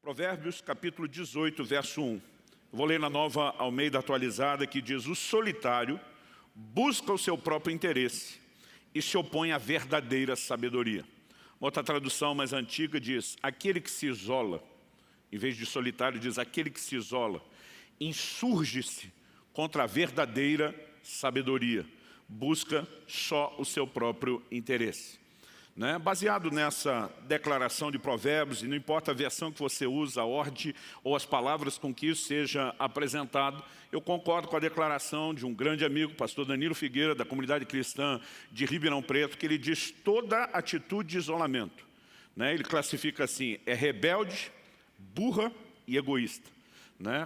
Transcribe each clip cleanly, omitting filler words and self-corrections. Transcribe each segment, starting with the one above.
Provérbios capítulo 18, verso 1. Eu vou ler na Nova Almeida Atualizada, que diz: o solitário busca o seu próprio interesse e se opõe à verdadeira sabedoria. Uma outra tradução mais antiga diz: aquele que se isola, em vez de solitário diz aquele que se isola, insurge-se contra a verdadeira sabedoria, busca só o seu próprio interesse. Baseado nessa declaração de Provérbios, e não importa a versão que você usa, a ordem ou as palavras com que isso seja apresentado, eu concordo com a declaração de um grande amigo, pastor Danilo Figueira, da comunidade cristã de Ribeirão Preto, que ele diz: toda atitude de isolamento, ele classifica assim: é rebelde, burra e egoísta.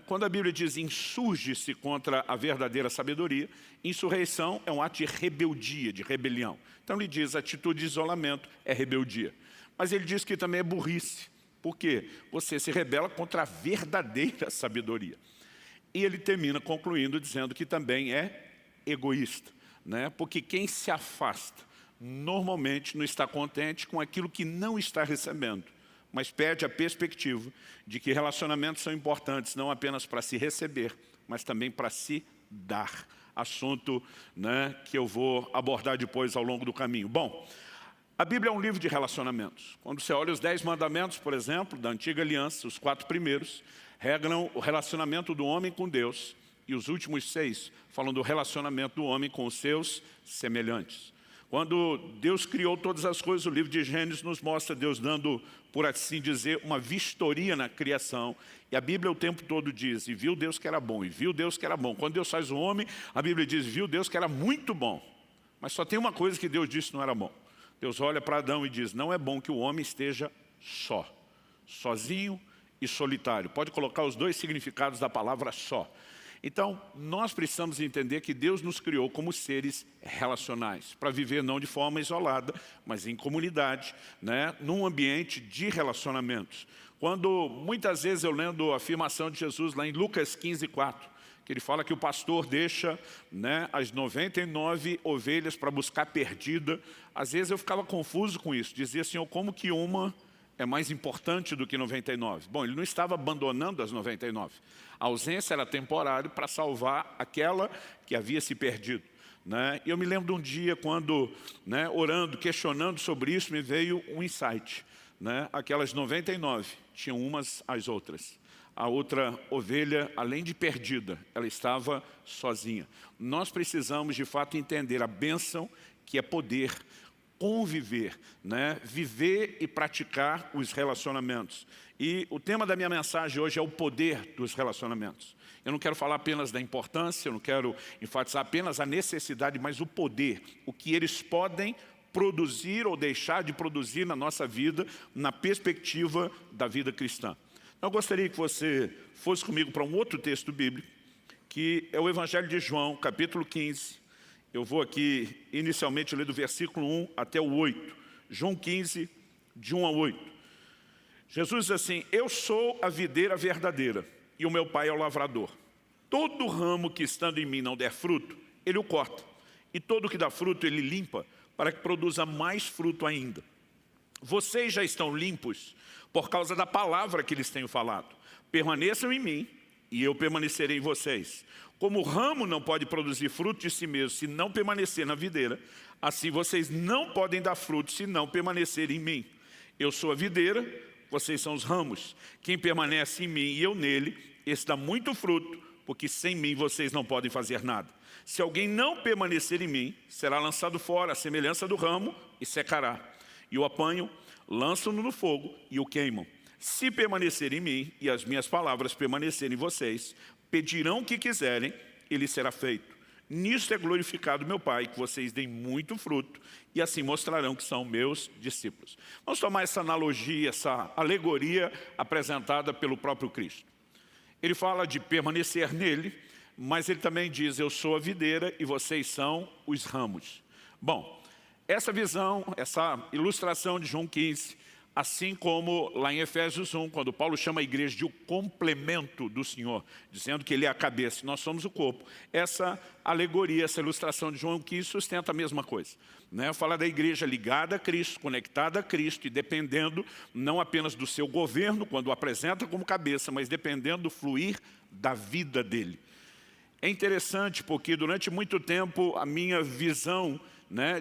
Quando a Bíblia diz insurge-se contra a verdadeira sabedoria, insurreição é um ato de rebeldia, de rebelião. Então ele diz: a atitude de isolamento é rebeldia. Mas ele diz que também é burrice. Por quê? Você se rebela contra a verdadeira sabedoria. E ele termina concluindo dizendo que também é egoísta. Porque quem se afasta normalmente não está contente com aquilo que não está recebendo, mas perde a perspectiva de que relacionamentos são importantes não apenas para se receber, mas também para se dar. Assunto que eu vou abordar depois ao longo do caminho. Bom, a Bíblia é um livro de relacionamentos. Quando você olha os 10 mandamentos, por exemplo, da Antiga Aliança, os 4 primeiros regram o relacionamento do homem com Deus, e os últimos 6 falam do relacionamento do homem com os seus semelhantes. Quando Deus criou todas as coisas, o livro de Gênesis nos mostra Deus dando, por assim dizer, uma vistoria na criação. E a Bíblia o tempo todo diz: e viu Deus que era bom, e viu Deus que era bom. Quando Deus faz o homem, a Bíblia diz: viu Deus que era muito bom. Mas só tem uma coisa que Deus disse que não era bom. Deus olha para Adão e diz: não é bom que o homem esteja só, sozinho e solitário. Pode colocar os 2 significados da palavra só. Então, nós precisamos entender que Deus nos criou como seres relacionais, para viver não de forma isolada, mas em comunidade, num ambiente de relacionamentos. Quando, muitas vezes, eu lendo a afirmação de Jesus lá em Lucas 15, 4, que ele fala que o pastor deixa as 99 ovelhas para buscar perdida, às vezes eu ficava confuso com isso, dizia: Senhor, como que uma é mais importante do que 99. Bom, ele não estava abandonando as 99. A ausência era temporária para salvar aquela que havia se perdido. E eu me lembro de um dia quando, orando, questionando sobre isso, me veio um insight. Aquelas 99 tinham umas às outras. A outra ovelha, além de perdida, ela estava sozinha. Nós precisamos, de fato, entender a bênção que é poder conviver, viver e praticar os relacionamentos. E o tema da minha mensagem hoje é o poder dos relacionamentos. Eu não quero falar apenas da importância, eu não quero enfatizar apenas a necessidade, mas o poder, o que eles podem produzir ou deixar de produzir na nossa vida, na perspectiva da vida cristã. Eu gostaria que você fosse comigo para um outro texto bíblico, que é o Evangelho de João, capítulo 15, Eu vou aqui, inicialmente, ler do versículo 1 até o 8. João 15, de 1 a 8. Jesus diz assim: eu sou a videira verdadeira, e o meu Pai é o lavrador. Todo ramo que estando em mim não der fruto, ele o corta. E todo que dá fruto, ele limpa, para que produza mais fruto ainda. Vocês já estão limpos por causa da palavra que lhes tenho falado. Permaneçam em mim, e eu permanecerei em vocês. Como o ramo não pode produzir fruto de si mesmo se não permanecer na videira, assim vocês não podem dar fruto se não permanecerem em mim. Eu sou a videira, vocês são os ramos. Quem permanece em mim e eu nele, esse dá muito fruto, porque sem mim vocês não podem fazer nada. Se alguém não permanecer em mim, será lançado fora, à semelhança do ramo, e secará. E o apanham, lançam-no no fogo e o queimam. Se permanecer em mim e as minhas palavras permanecerem em vocês, pedirão o que quiserem, ele será feito. Nisto é glorificado meu Pai, que vocês deem muito fruto, e assim mostrarão que são meus discípulos. Vamos tomar essa analogia, essa alegoria apresentada pelo próprio Cristo. Ele fala de permanecer nele, mas ele também diz: eu sou a videira e vocês são os ramos. Bom, essa visão, essa ilustração de João 15, Assim como lá em Efésios 1, quando Paulo chama a igreja de o complemento do Senhor, dizendo que Ele é a cabeça e nós somos o corpo. Essa alegoria, essa ilustração de João que sustenta a mesma coisa. Fala da igreja ligada a Cristo, conectada a Cristo e dependendo não apenas do seu governo, quando o apresenta como cabeça, mas dependendo do fluir da vida dele. É interessante porque durante muito tempo a minha visão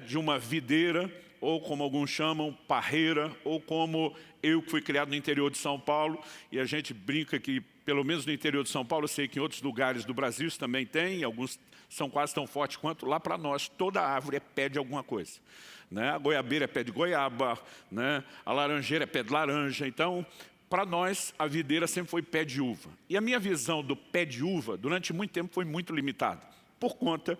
de uma videira, ou como alguns chamam, parreira, ou como eu que fui criado no interior de São Paulo, e a gente brinca que, pelo menos no interior de São Paulo, eu sei que em outros lugares do Brasil isso também tem, alguns são quase tão fortes quanto, lá para nós, toda árvore é pé de alguma coisa. A goiabeira é pé de goiaba, a laranjeira é pé de laranja, então, para nós, a videira sempre foi pé de uva. E a minha visão do pé de uva, durante muito tempo, foi muito limitada, por conta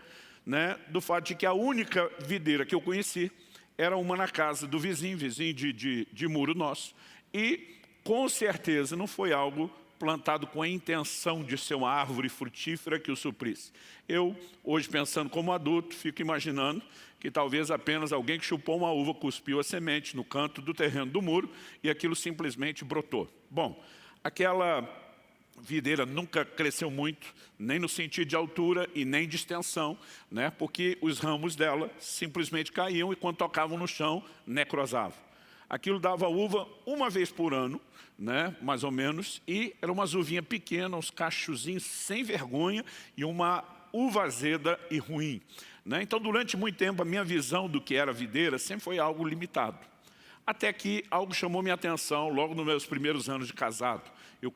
do fato de que a única videira que eu conheci era uma na casa do vizinho de muro nosso. E, com certeza, não foi algo plantado com a intenção de ser uma árvore frutífera que o suprisse. Eu, hoje, pensando como adulto, fico imaginando que talvez apenas alguém que chupou uma uva cuspiu a semente no canto do terreno do muro e aquilo simplesmente brotou. Bom, aquela videira nunca cresceu muito, nem no sentido de altura e nem de extensão, porque os ramos dela simplesmente caíam e quando tocavam no chão, necrosavam. Aquilo dava uva uma vez por ano, mais ou menos, e era uma uvinha pequena, uns cachozinhos sem vergonha e uma uva azeda e ruim. Então, durante muito tempo, a minha visão do que era videira sempre foi algo limitado. Até que algo chamou minha atenção logo nos meus primeiros anos de casado. Eu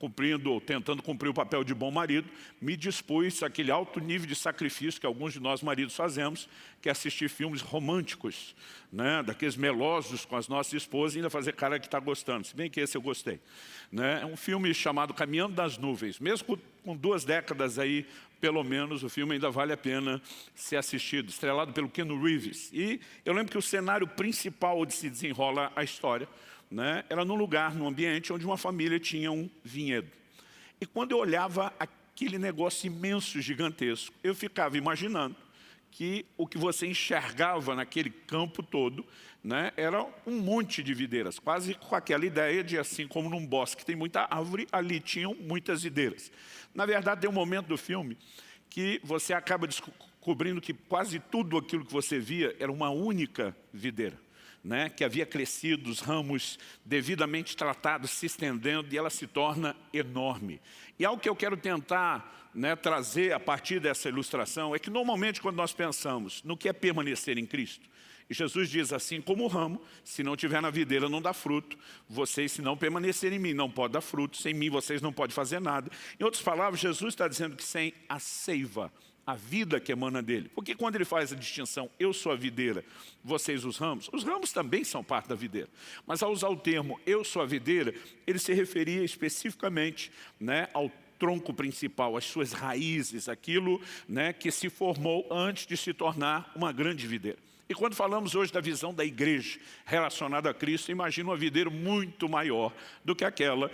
tentando cumprir o papel de bom marido, me dispus àquele alto nível de sacrifício que alguns de nós maridos fazemos, que é assistir filmes românticos, daqueles melosos com as nossas esposas e ainda fazer cara que está gostando, se bem que esse eu gostei. É um filme chamado Caminhando das Nuvens, mesmo com 2 décadas aí, pelo menos, o filme ainda vale a pena ser assistido, estrelado pelo Keanu Reeves. E eu lembro que o cenário principal onde se desenrola a história era num lugar, num ambiente onde uma família tinha um vinhedo. E quando eu olhava aquele negócio imenso, gigantesco, eu ficava imaginando que o que você enxergava naquele campo todo era um monte de videiras, quase com aquela ideia de assim como num bosque tem muita árvore, ali tinham muitas videiras. Na verdade, tem um momento do filme que você acaba descobrindo que quase tudo aquilo que você via era uma única videira. Que havia crescido, os ramos devidamente tratados, se estendendo, e ela se torna enorme. E algo que eu quero tentar trazer a partir dessa ilustração é que normalmente quando nós pensamos no que é permanecer em Cristo, e Jesus diz assim, como o ramo, se não tiver na videira não dá fruto, vocês se não permanecerem em mim não podem dar fruto, sem mim vocês não podem fazer nada. Em outras palavras, Jesus está dizendo que sem a seiva, a vida que emana dele. Porque quando ele faz a distinção, eu sou a videira, vocês os ramos também são parte da videira. Mas ao usar o termo, eu sou a videira, ele se referia especificamente ao tronco principal, às suas raízes, aquilo que se formou antes de se tornar uma grande videira. E quando falamos hoje da visão da igreja relacionada a Cristo, imagina uma videira muito maior do que aquela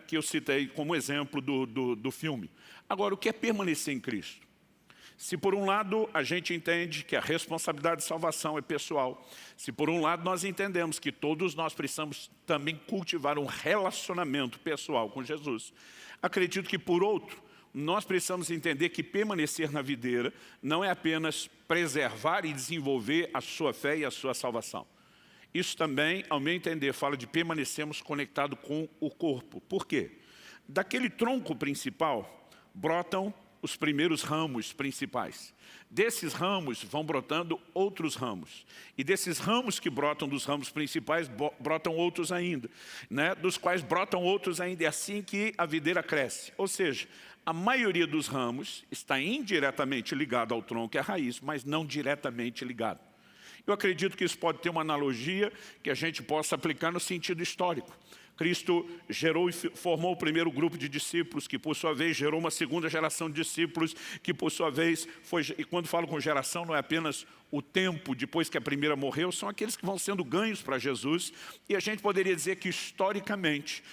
que eu citei como exemplo do filme. Agora, o que é permanecer em Cristo? Se por um lado a gente entende que a responsabilidade de salvação é pessoal, se por um lado nós entendemos que todos nós precisamos também cultivar um relacionamento pessoal com Jesus, acredito que por outro, nós precisamos entender que permanecer na videira não é apenas preservar e desenvolver a sua fé e a sua salvação. Isso também, ao meu entender, fala de permanecermos conectados com o corpo. Por quê? Daquele tronco principal brotam os primeiros ramos principais. Desses ramos vão brotando outros ramos. E desses ramos que brotam dos ramos principais, brotam outros ainda. Dos quais brotam outros ainda. É assim que a videira cresce. Ou seja, a maioria dos ramos está indiretamente ligado ao tronco e à raiz, mas não diretamente ligado. Eu acredito que isso pode ter uma analogia que a gente possa aplicar no sentido histórico. Cristo gerou e formou o primeiro grupo de discípulos, que por sua vez gerou uma segunda geração de discípulos, que por sua vez foi, e quando falo com geração não é apenas o tempo depois que a primeira morreu, são aqueles que vão sendo ganhos para Jesus, e a gente poderia dizer que historicamente,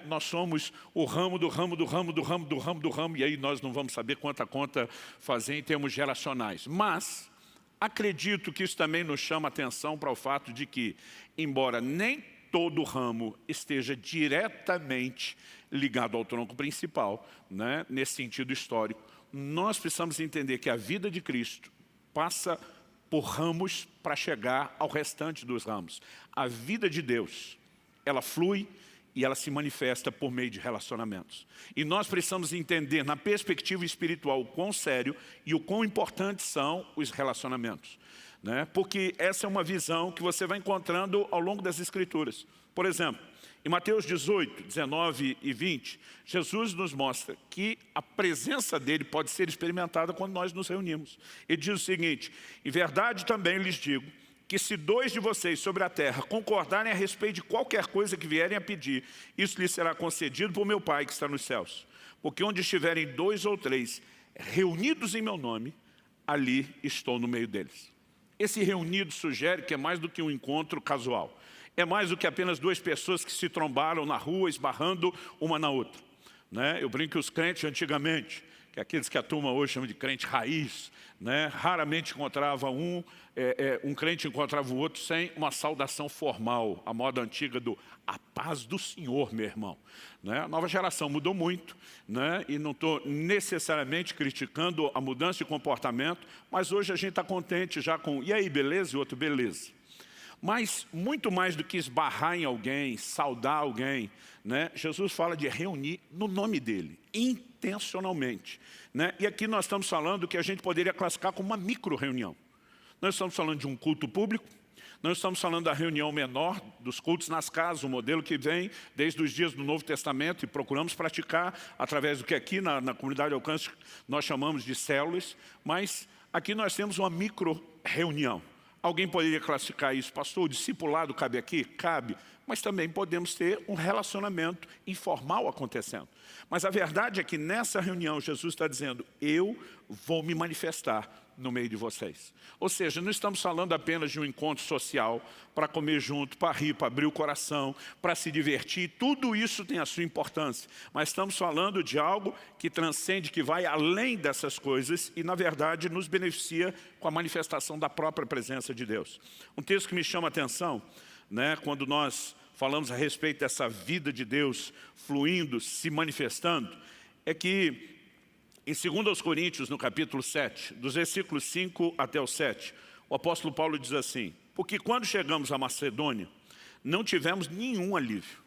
nós somos o ramo do ramo do ramo do ramo do ramo do ramo, e aí nós não vamos saber quanta conta fazer em termos geracionais, mas acredito que isso também nos chama a atenção para o fato de que, embora nem todo ramo esteja diretamente ligado ao tronco principal, né? Nesse sentido histórico. Nós precisamos entender que a vida de Cristo passa por ramos para chegar ao restante dos ramos. A vida de Deus, ela flui e ela se manifesta por meio de relacionamentos. E nós precisamos entender, na perspectiva espiritual, o quão sério e o quão importantes são os relacionamentos, né? Porque essa é uma visão que você vai encontrando ao longo das Escrituras. Por exemplo, em Mateus 18, 19 e 20, Jesus nos mostra que a presença dele pode ser experimentada quando nós nos reunimos. Ele diz o seguinte: em verdade também lhes digo, que se 2 de vocês sobre a terra concordarem a respeito de qualquer coisa que vierem a pedir, isso lhes será concedido por meu Pai que está nos céus. Porque onde estiverem 2 ou 3 reunidos em meu nome, ali estou no meio deles. Esse reunido sugere que é mais do que um encontro casual. É mais do que apenas 2 pessoas que se trombaram na rua, esbarrando uma na outra, né? Eu brinco que os crentes antigamente, que é aqueles que a turma hoje chama de crente raiz, né? Raramente encontrava um crente encontrava o outro sem uma saudação formal, a moda antiga do "a paz do Senhor, meu irmão", né? A nova geração mudou muito, né? E não estou necessariamente criticando a mudança de comportamento, mas hoje a gente está contente já com "e aí, beleza?" e o outro "beleza". Mas, muito mais do que esbarrar em alguém, saudar alguém, né? Jesus fala de reunir no nome dele, intencionalmente, né? E aqui nós estamos falando que a gente poderia classificar como uma micro-reunião. Nós estamos falando de um culto público, nós estamos falando da reunião menor, dos cultos nas casas, um modelo que vem desde os dias do Novo Testamento e procuramos praticar através do que aqui na comunidade de alcance nós chamamos de células, mas aqui nós temos uma micro-reunião. Alguém poderia classificar isso: pastor, o discipulado cabe aqui? Cabe, mas também podemos ter um relacionamento informal acontecendo. Mas a verdade é que nessa reunião Jesus está dizendo: eu vou me manifestar no meio de vocês. Ou seja, não estamos falando apenas de um encontro social para comer junto, para rir, para abrir o coração, para se divertir. Tudo isso tem a sua importância, mas estamos falando de algo que transcende, que vai além dessas coisas e, na verdade, nos beneficia com a manifestação da própria presença de Deus. Um texto que me chama a atenção, né, quando nós falamos a respeito dessa vida de Deus fluindo, se manifestando, é que em 2 Coríntios, no capítulo 7, dos versículos 5 até o 7, o apóstolo Paulo diz assim: porque quando chegamos à Macedônia, não tivemos nenhum alívio.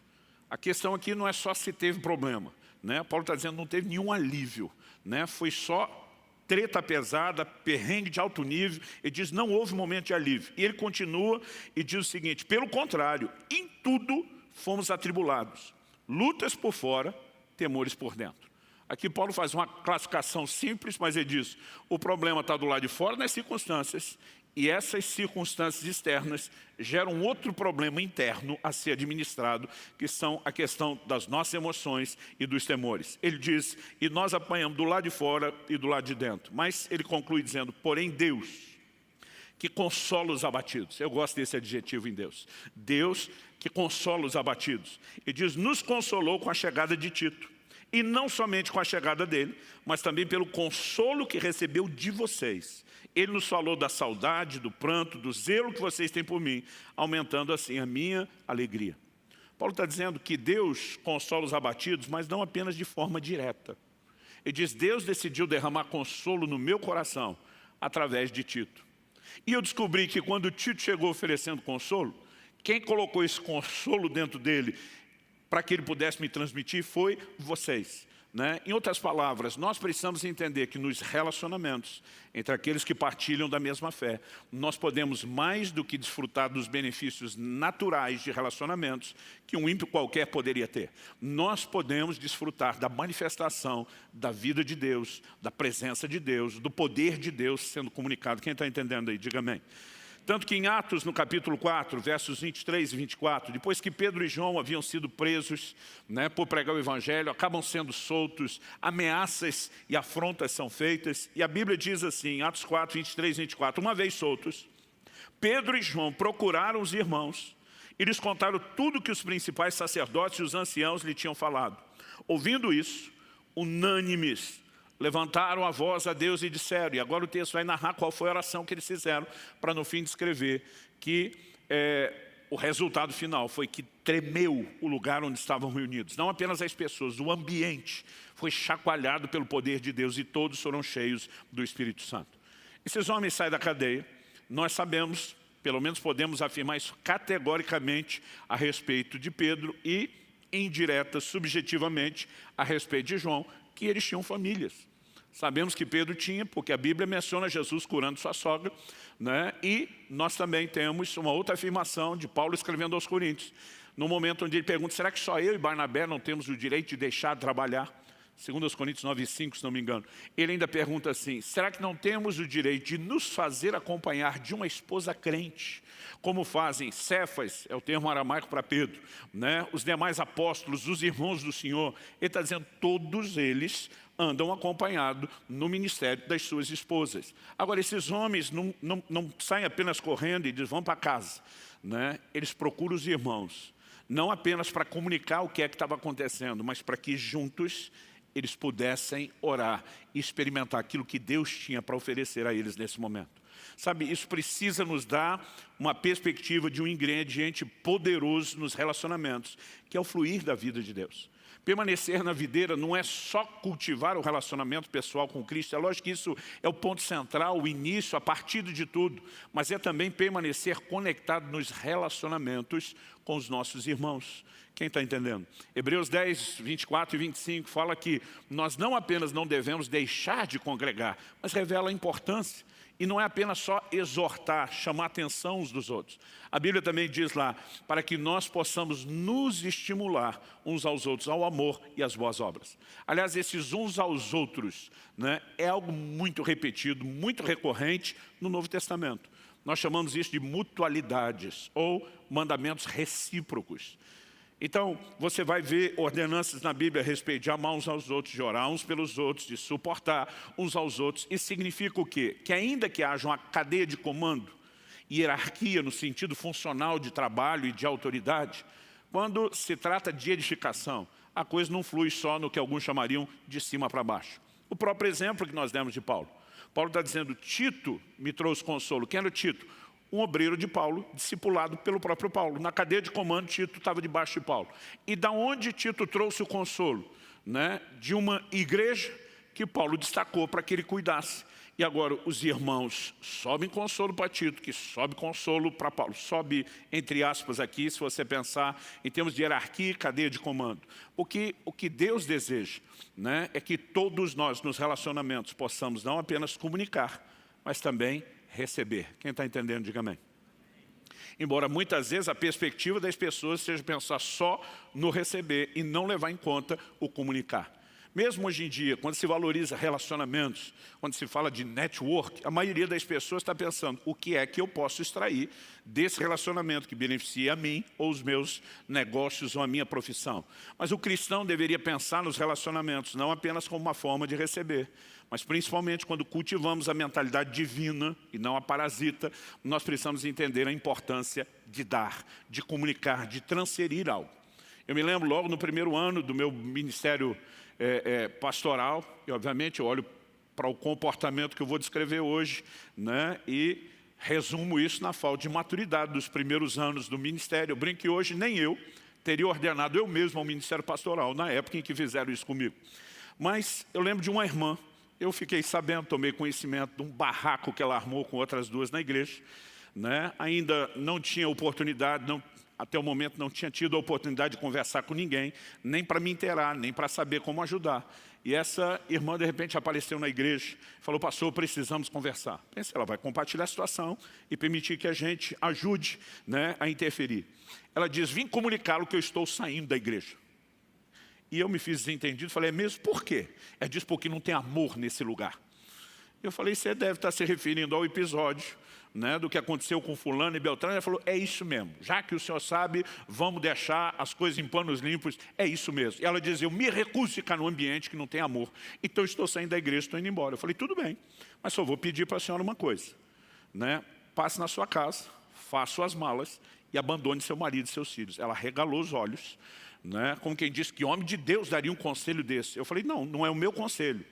A questão aqui não é só se teve problema, né? Paulo está dizendo que não teve nenhum alívio, né? Foi só treta pesada, perrengue de alto nível. Ele diz: não houve momento de alívio. E ele continua e diz o seguinte: pelo contrário, em tudo fomos atribulados, lutas por fora, temores por dentro. Aqui Paulo faz uma classificação simples, mas ele diz: o problema está do lado de fora nas circunstâncias, e essas circunstâncias externas geram um outro problema interno a ser administrado, que são a questão das nossas emoções e dos temores. Ele diz: e nós apanhamos do lado de fora e do lado de dentro. Mas ele conclui dizendo: porém Deus, que consola os abatidos. Eu gosto desse adjetivo em Deus. Deus que consola os abatidos. Ele diz: nos consolou com a chegada de Tito. E não somente com a chegada dele, mas também pelo consolo que recebeu de vocês. Ele nos falou da saudade, do pranto, do zelo que vocês têm por mim, aumentando assim a minha alegria. Paulo está dizendo que Deus consola os abatidos, mas não apenas de forma direta. Ele diz: Deus decidiu derramar consolo no meu coração através de Tito. E eu descobri que quando Tito chegou oferecendo consolo, quem colocou esse consolo dentro dele para que ele pudesse me transmitir foi vocês, né? Em outras palavras, nós precisamos entender que nos relacionamentos entre aqueles que partilham da mesma fé, nós podemos mais do que desfrutar dos benefícios naturais de relacionamentos que um ímpio qualquer poderia ter. Nós podemos desfrutar da manifestação da vida de Deus, da presença de Deus, do poder de Deus sendo comunicado. Quem está entendendo aí, diga amém. Tanto que em Atos, no capítulo 4, versos 23 e 24, depois que Pedro e João haviam sido presos, né, por pregar o Evangelho, acabam sendo soltos, ameaças e afrontas são feitas, e a Bíblia diz assim, em Atos 4, 23 e 24, uma vez soltos, Pedro e João procuraram os irmãos e lhes contaram tudo que os principais sacerdotes e os anciãos lhe tinham falado. Ouvindo isso, unânimes, levantaram a voz a Deus e disseram, e agora o texto vai narrar qual foi a oração que eles fizeram, para no fim descrever que o resultado final foi que tremeu o lugar onde estavam reunidos. Não apenas as pessoas, o ambiente foi chacoalhado pelo poder de Deus e todos foram cheios do Espírito Santo. Esses homens saem da cadeia, nós sabemos, pelo menos podemos afirmar isso categoricamente a respeito de Pedro e, indireta, subjetivamente, a respeito de João, que eles tinham famílias. Sabemos que Pedro tinha, porque a Bíblia menciona Jesus curando sua sogra, né? E nós também temos uma outra afirmação de Paulo escrevendo aos Coríntios, no momento onde ele pergunta, será que só eu e Barnabé não temos o direito de deixar de trabalhar? Segundo os Coríntios 9:5, se não me engano. Ele ainda pergunta assim, será que não temos o direito de nos fazer acompanhar de uma esposa crente? Como fazem Cefas, é o termo aramaico para Pedro, né? Os demais apóstolos, os irmãos do Senhor. Ele está dizendo, todos eles andam acompanhados no ministério das suas esposas. Agora, esses homens não saem apenas correndo e dizem, vão para casa, né? Eles procuram os irmãos, não apenas para comunicar o que é que estava acontecendo, mas para que juntos eles pudessem orar e experimentar aquilo que Deus tinha para oferecer a eles nesse momento. Sabe, isso precisa nos dar uma perspectiva de um ingrediente poderoso nos relacionamentos, que é o fluir da vida de Deus. Permanecer na videira não é só cultivar o relacionamento pessoal com Cristo. É lógico que isso é o ponto central, o início, a partir de tudo. Mas é também permanecer conectado nos relacionamentos com os nossos irmãos. Quem está entendendo? Hebreus 10, 24 e 25 fala que nós não apenas não devemos deixar de congregar, mas revela a importância. E não é apenas só exortar, chamar a atenção uns dos outros. A Bíblia também diz lá, para que nós possamos nos estimular uns aos outros, ao amor e às boas obras. Aliás, esses uns aos outros, né, é algo muito repetido, muito recorrente no Novo Testamento. Nós chamamos isso de mutualidades ou mandamentos recíprocos. Então, você vai ver ordenanças na Bíblia a respeito de amar uns aos outros, de orar uns pelos outros, de suportar uns aos outros. Isso significa o quê? Que ainda que haja uma cadeia de comando, hierarquia no sentido funcional de trabalho e de autoridade, quando se trata de edificação, a coisa não flui só no que alguns chamariam de cima para baixo. O próprio exemplo que nós demos de Paulo. Paulo está dizendo, Tito me trouxe consolo. Quem era o Tito? Um obreiro de Paulo, discipulado pelo próprio Paulo. Na cadeia de comando, Tito estava debaixo de Paulo. E da onde Tito trouxe o consolo? Né? De uma igreja que Paulo destacou para que ele cuidasse. E agora os irmãos sobem consolo para Tito, que sobe consolo para Paulo. Sobe, entre aspas, aqui, se você pensar em termos de hierarquia e cadeia de comando. O que Deus deseja, né, é que todos nós, nos relacionamentos, possamos não apenas comunicar, mas também receber. Quem está entendendo, diga amém. Embora muitas vezes a perspectiva das pessoas seja pensar só no receber e não levar em conta o comunicar. Mesmo hoje em dia, quando se valoriza relacionamentos, quando se fala de network, a maioria das pessoas está pensando o que é que eu posso extrair desse relacionamento que beneficia a mim ou os meus negócios ou a minha profissão. Mas o cristão deveria pensar nos relacionamentos não apenas como uma forma de receber, mas principalmente quando cultivamos a mentalidade divina e não a parasita, nós precisamos entender a importância de dar, de comunicar, de transferir algo. Eu me lembro logo no primeiro ano do meu ministério pastoral, e obviamente eu olho para o comportamento que eu vou descrever hoje, né, e resumo isso na falta de maturidade dos primeiros anos do ministério. Eu brinco que hoje nem eu teria ordenado eu mesmo ao ministério pastoral, na época em que fizeram isso comigo. Mas eu lembro de uma irmã, eu fiquei sabendo, tomei conhecimento de um barraco que ela armou com outras duas na igreja, né, ainda não tinha oportunidade, até o momento não tinha tido a oportunidade de conversar com ninguém, nem para me inteirar, nem para saber como ajudar. E essa irmã, de repente, apareceu na igreja, falou, pastor, precisamos conversar. Pensei, ela vai compartilhar a situação e permitir que a gente ajude, né, a interferir. Ela diz, vim comunicá-lo que eu estou saindo da igreja. E eu me fiz desentendido, falei, é mesmo? Por quê? Ela diz, porque não tem amor nesse lugar. Eu falei, você deve estar se referindo ao episódio, né, do que aconteceu com fulano e Beltrano. Ela falou, é isso mesmo, já que o senhor sabe, vamos deixar as coisas em panos limpos, é isso mesmo. E ela dizia, eu me recuso a ficar num ambiente que não tem amor, então eu estou saindo da igreja, estou indo embora. Eu falei, tudo bem, mas só vou pedir para a senhora uma coisa, né, passe na sua casa, faça suas malas e abandone seu marido e seus filhos. Ela regalou os olhos, né, como quem disse que homem de Deus daria um conselho desse. Eu falei, não é o meu conselho.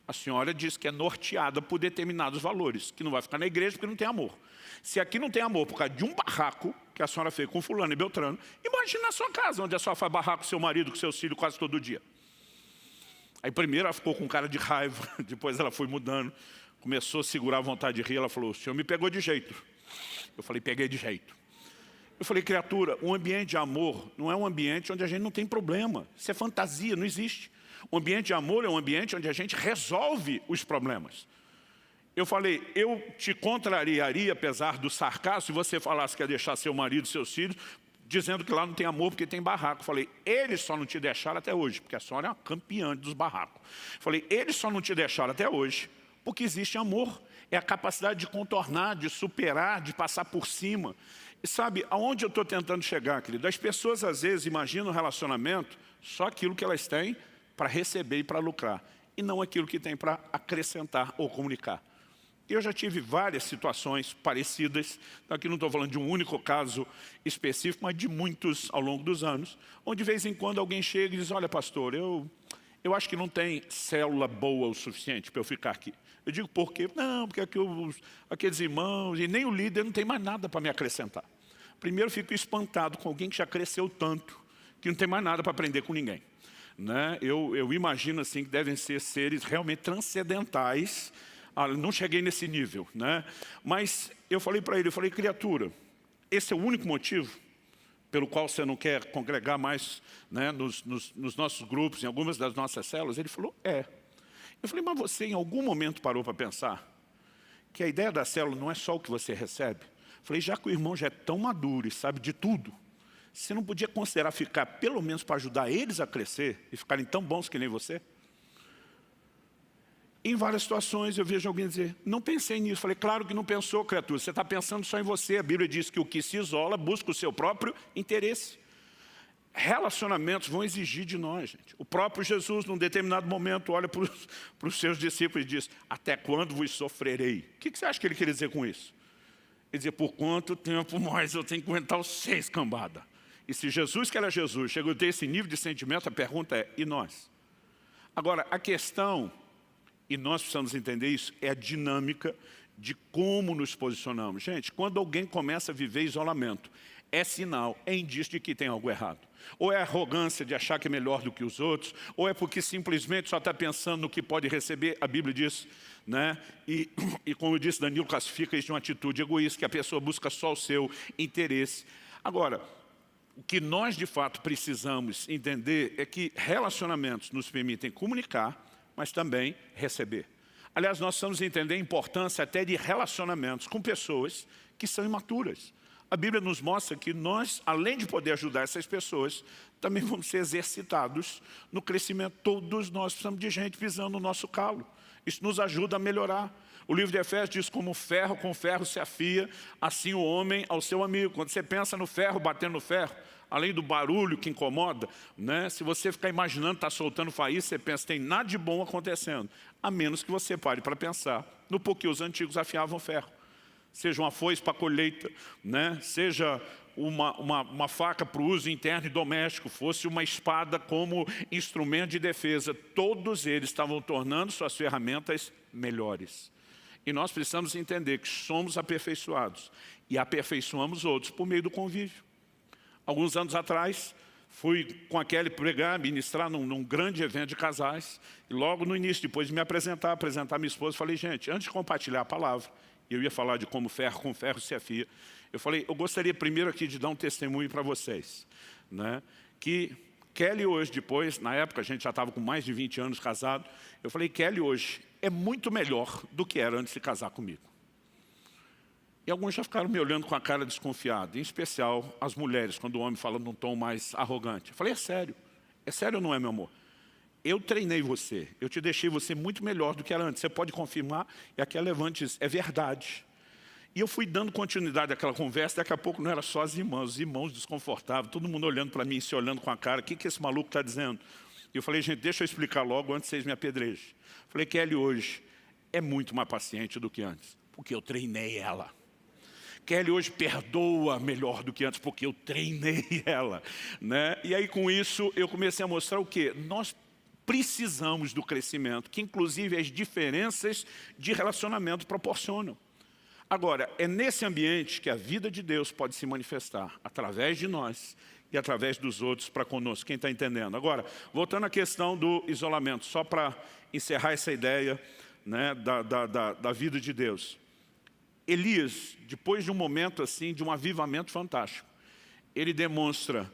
A senhora diz que é norteada por determinados valores, que não vai ficar na igreja porque não tem amor. Se aqui não tem amor por causa de um barraco, que a senhora fez com fulano e beltrano. Imagina na sua casa, onde a senhora faz barraco com seu marido, com seus filhos quase todo dia. Aí primeiro ela ficou com cara de raiva, depois ela foi mudando, começou a segurar a vontade de rir, ela falou, o senhor me pegou de jeito. Eu falei, peguei de jeito. Eu falei, criatura, um ambiente de amor não é um ambiente onde a gente não tem problema. Isso é fantasia, não existe. O ambiente de amor é um ambiente onde a gente resolve os problemas. Eu falei, eu te contrariaria, apesar do sarcasmo, se você falasse que ia deixar seu marido e seus filhos, dizendo que lá não tem amor porque tem barraco. Eu falei, eles só não te deixaram até hoje, porque a senhora é uma campeã dos barracos. Eu falei, eles só não te deixaram até hoje, porque existe amor. É a capacidade de contornar, de superar, de passar por cima. E sabe, aonde eu estou tentando chegar, querido? As pessoas, às vezes, imaginam o relacionamento só aquilo que elas têm para receber e para lucrar, e não aquilo que tem para acrescentar ou comunicar. Eu já tive várias situações parecidas, aqui não estou falando de um único caso específico, mas de muitos ao longo dos anos, onde de vez em quando alguém chega e diz, olha pastor, eu acho que não tem célula boa o suficiente para eu ficar aqui. Eu digo, por quê? Não, porque aqueles irmãos, e nem o líder não tem mais nada para me acrescentar. Primeiro, eu fico espantado com alguém que já cresceu tanto, que não tem mais nada para aprender com ninguém. Né? Eu imagino assim, que devem ser seres realmente transcendentais. Não cheguei nesse nível. Né? Mas eu falei para ele, criatura, esse é o único motivo pelo qual você não quer congregar mais, né, nos nossos grupos, em algumas das nossas células? Ele falou, é. Eu falei, mas você em algum momento parou para pensar que a ideia da célula não é só o que você recebe? Eu falei, já que o irmão já é tão maduro e sabe de tudo, você não podia considerar ficar pelo menos para ajudar eles a crescer e ficarem tão bons que nem você? Em várias situações eu vejo alguém dizer, não pensei nisso. Falei, claro que não pensou, criatura, você está pensando só em você. A Bíblia diz que o que se isola busca o seu próprio interesse. Relacionamentos vão exigir de nós, gente. O próprio Jesus, num determinado momento, olha para os seus discípulos e diz, até quando vos sofrerei? O que você acha que ele queria dizer com isso? Ele dizia, por quanto tempo mais eu tenho que aguentar os 6 cambadas? E se Jesus, que era Jesus, chegou a ter esse nível de sentimento, a pergunta é, e nós? Agora, a questão, e nós precisamos entender isso, é a dinâmica de como nos posicionamos. Gente, quando alguém começa a viver isolamento, é sinal, é indício de que tem algo errado. Ou é arrogância de achar que é melhor do que os outros, ou é porque simplesmente só está pensando no que pode receber. A Bíblia diz, né? E como eu disse, Danilo classifica isso de uma atitude egoísta, que a pessoa busca só o seu interesse. Agora, o que nós de fato precisamos entender é que relacionamentos nos permitem comunicar, mas também receber. Aliás, nós precisamos entender a importância até de relacionamentos com pessoas que são imaturas. A Bíblia nos mostra que nós, além de poder ajudar essas pessoas, também vamos ser exercitados no crescimento. Todos nós precisamos de gente pisando no nosso calo. Isso nos ajuda a melhorar. O livro de Efésios diz, como ferro com ferro se afia, assim o homem ao seu amigo. Quando você pensa no ferro batendo no ferro, além do barulho que incomoda, né? Se você ficar imaginando, está soltando faísca, você pensa, tem nada de bom acontecendo. A menos que você pare para pensar no porquê os antigos afiavam ferro. Seja uma foice para a colheita, né? Seja uma faca para o uso interno e doméstico, fosse uma espada como instrumento de defesa. Todos eles estavam tornando suas ferramentas melhores. E nós precisamos entender que somos aperfeiçoados e aperfeiçoamos outros por meio do convívio. Alguns anos atrás, fui com a Kelly pregar, ministrar num grande evento de casais. E logo no início, depois de me apresentar minha esposa, falei, gente, antes de compartilhar a palavra, eu ia falar de como ferro com ferro se afia. Eu falei, eu gostaria primeiro aqui de dar um testemunho para vocês. Né? Que Kelly hoje, depois, na época a gente já estava com mais de 20 anos casado, eu falei, Kelly hoje é muito melhor do que era antes de casar comigo. E alguns já ficaram me olhando com a cara desconfiada, em especial as mulheres, quando o homem fala num tom mais arrogante. Eu falei, é sério ou não é, meu amor? Eu treinei você, eu te deixei você muito melhor do que era antes. Você pode confirmar? E aqui a levante diz, é verdade. E eu fui dando continuidade àquela conversa, daqui a pouco não era só as irmãs, os irmãos desconfortáveis, todo mundo olhando para mim, se olhando com a cara, o que esse maluco está dizendo? E eu falei, gente, deixa eu explicar logo antes que vocês me apedrejem. Falei, Kelly hoje é muito mais paciente do que antes, porque eu treinei ela. Kelly hoje perdoa melhor do que antes, porque eu treinei ela. Né? E aí com isso eu comecei a mostrar o quê? Nós precisamos do crescimento, que inclusive as diferenças de relacionamento proporcionam. Agora, é nesse ambiente que a vida de Deus pode se manifestar, através de nós e através dos outros para conosco. Quem está entendendo? Agora, voltando à questão do isolamento, só para encerrar essa ideia, né, da vida de Deus. Elias, depois de um momento assim, de um avivamento fantástico, ele demonstra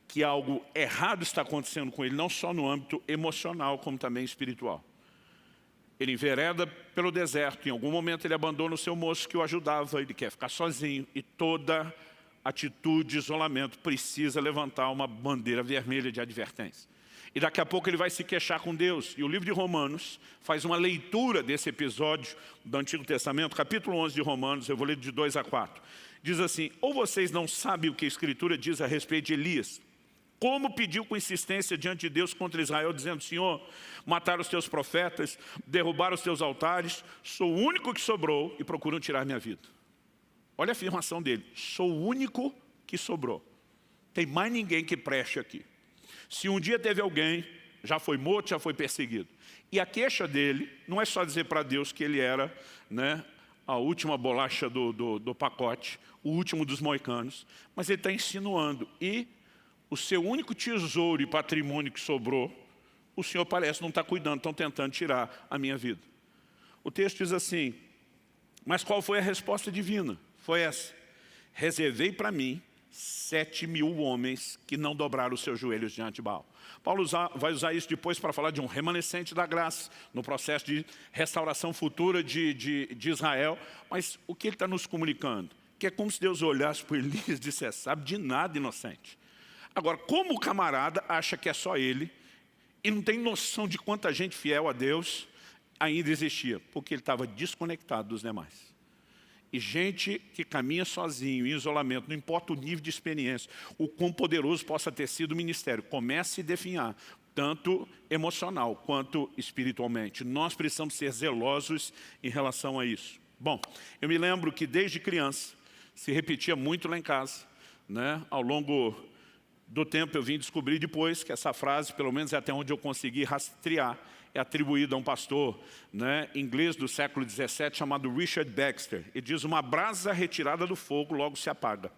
que algo errado está acontecendo com ele, não só no âmbito emocional, como também espiritual. Ele envereda pelo deserto, em algum momento ele abandona o seu moço que o ajudava, ele quer ficar sozinho, e toda atitude de isolamento precisa levantar uma bandeira vermelha de advertência. E daqui a pouco ele vai se queixar com Deus. E o livro de Romanos faz uma leitura desse episódio do Antigo Testamento, capítulo 11 de Romanos, eu vou ler de 2 a 4. Diz assim: ou vocês não sabem o que a Escritura diz a respeito de Elias? Como pediu com insistência diante de Deus contra Israel, dizendo: Senhor, mataram os teus profetas, derrubaram os teus altares, sou o único que sobrou e procuram tirar minha vida. Olha a afirmação dele: sou o único que sobrou. Tem mais ninguém que preste aqui. Se um dia teve alguém, já foi morto, já foi perseguido. E a queixa dele não é só dizer para Deus que ele era, né, a última bolacha do pacote, o último dos moicanos, mas ele está insinuando: e o seu único tesouro e patrimônio que sobrou, o Senhor parece não estar cuidando, estão tentando tirar a minha vida. O texto diz assim: mas qual foi a resposta divina? Foi essa: reservei para mim 7.000 homens que não dobraram os seus joelhos diante de Baal. Paulo vai usar isso depois para falar de um remanescente da graça, no processo de restauração futura de Israel. Mas o que ele está nos comunicando? Que é como se Deus olhasse para Elias e dissesse: sabe de nada, inocente. Agora, como o camarada acha que é só ele, e não tem noção de quanta gente fiel a Deus ainda existia, porque ele estava desconectado dos demais. E gente que caminha sozinho, em isolamento, não importa o nível de experiência, o quão poderoso possa ter sido o ministério, começa a se definhar, tanto emocional quanto espiritualmente. Nós precisamos ser zelosos em relação a isso. Bom, eu me lembro que desde criança, se repetia muito lá em casa, né? Ao longo do tempo eu vim descobrir depois que essa frase, pelo menos até onde eu consegui rastrear, é atribuída a um pastor, né, inglês do século XVII chamado Richard Baxter. Ele diz: uma brasa retirada do fogo logo se apaga,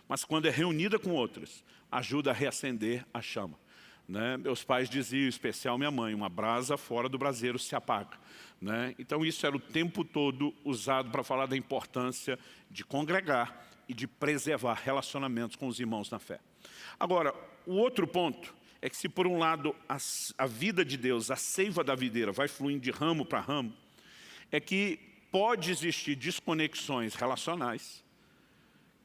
mas quando é reunida com outras, ajuda a reacender a chama. Né? Meus pais diziam, em especial minha mãe: uma brasa fora do braseiro se apaga. Né? Então isso era o tempo todo usado para falar da importância de congregar e de preservar relacionamentos com os irmãos na fé. Agora, o outro ponto é que se por um lado a vida de Deus, a seiva da videira, vai fluindo de ramo para ramo, é que pode existir desconexões relacionais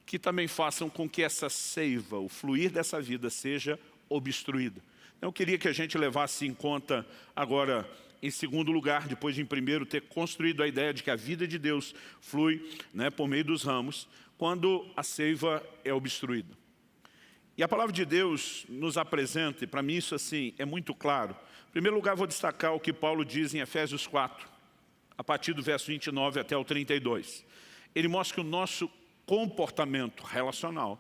que também façam com que essa seiva, o fluir dessa vida, seja obstruída. Então eu queria que a gente levasse em conta agora, em segundo lugar, depois de em primeiro ter construído a ideia de que a vida de Deus flui, né, por meio dos ramos, quando a seiva é obstruída. E a palavra de Deus nos apresenta, e para mim isso assim é muito claro. Em primeiro lugar, vou destacar o que Paulo diz em Efésios 4, a partir do verso 29 até o 32. Ele mostra que o nosso comportamento relacional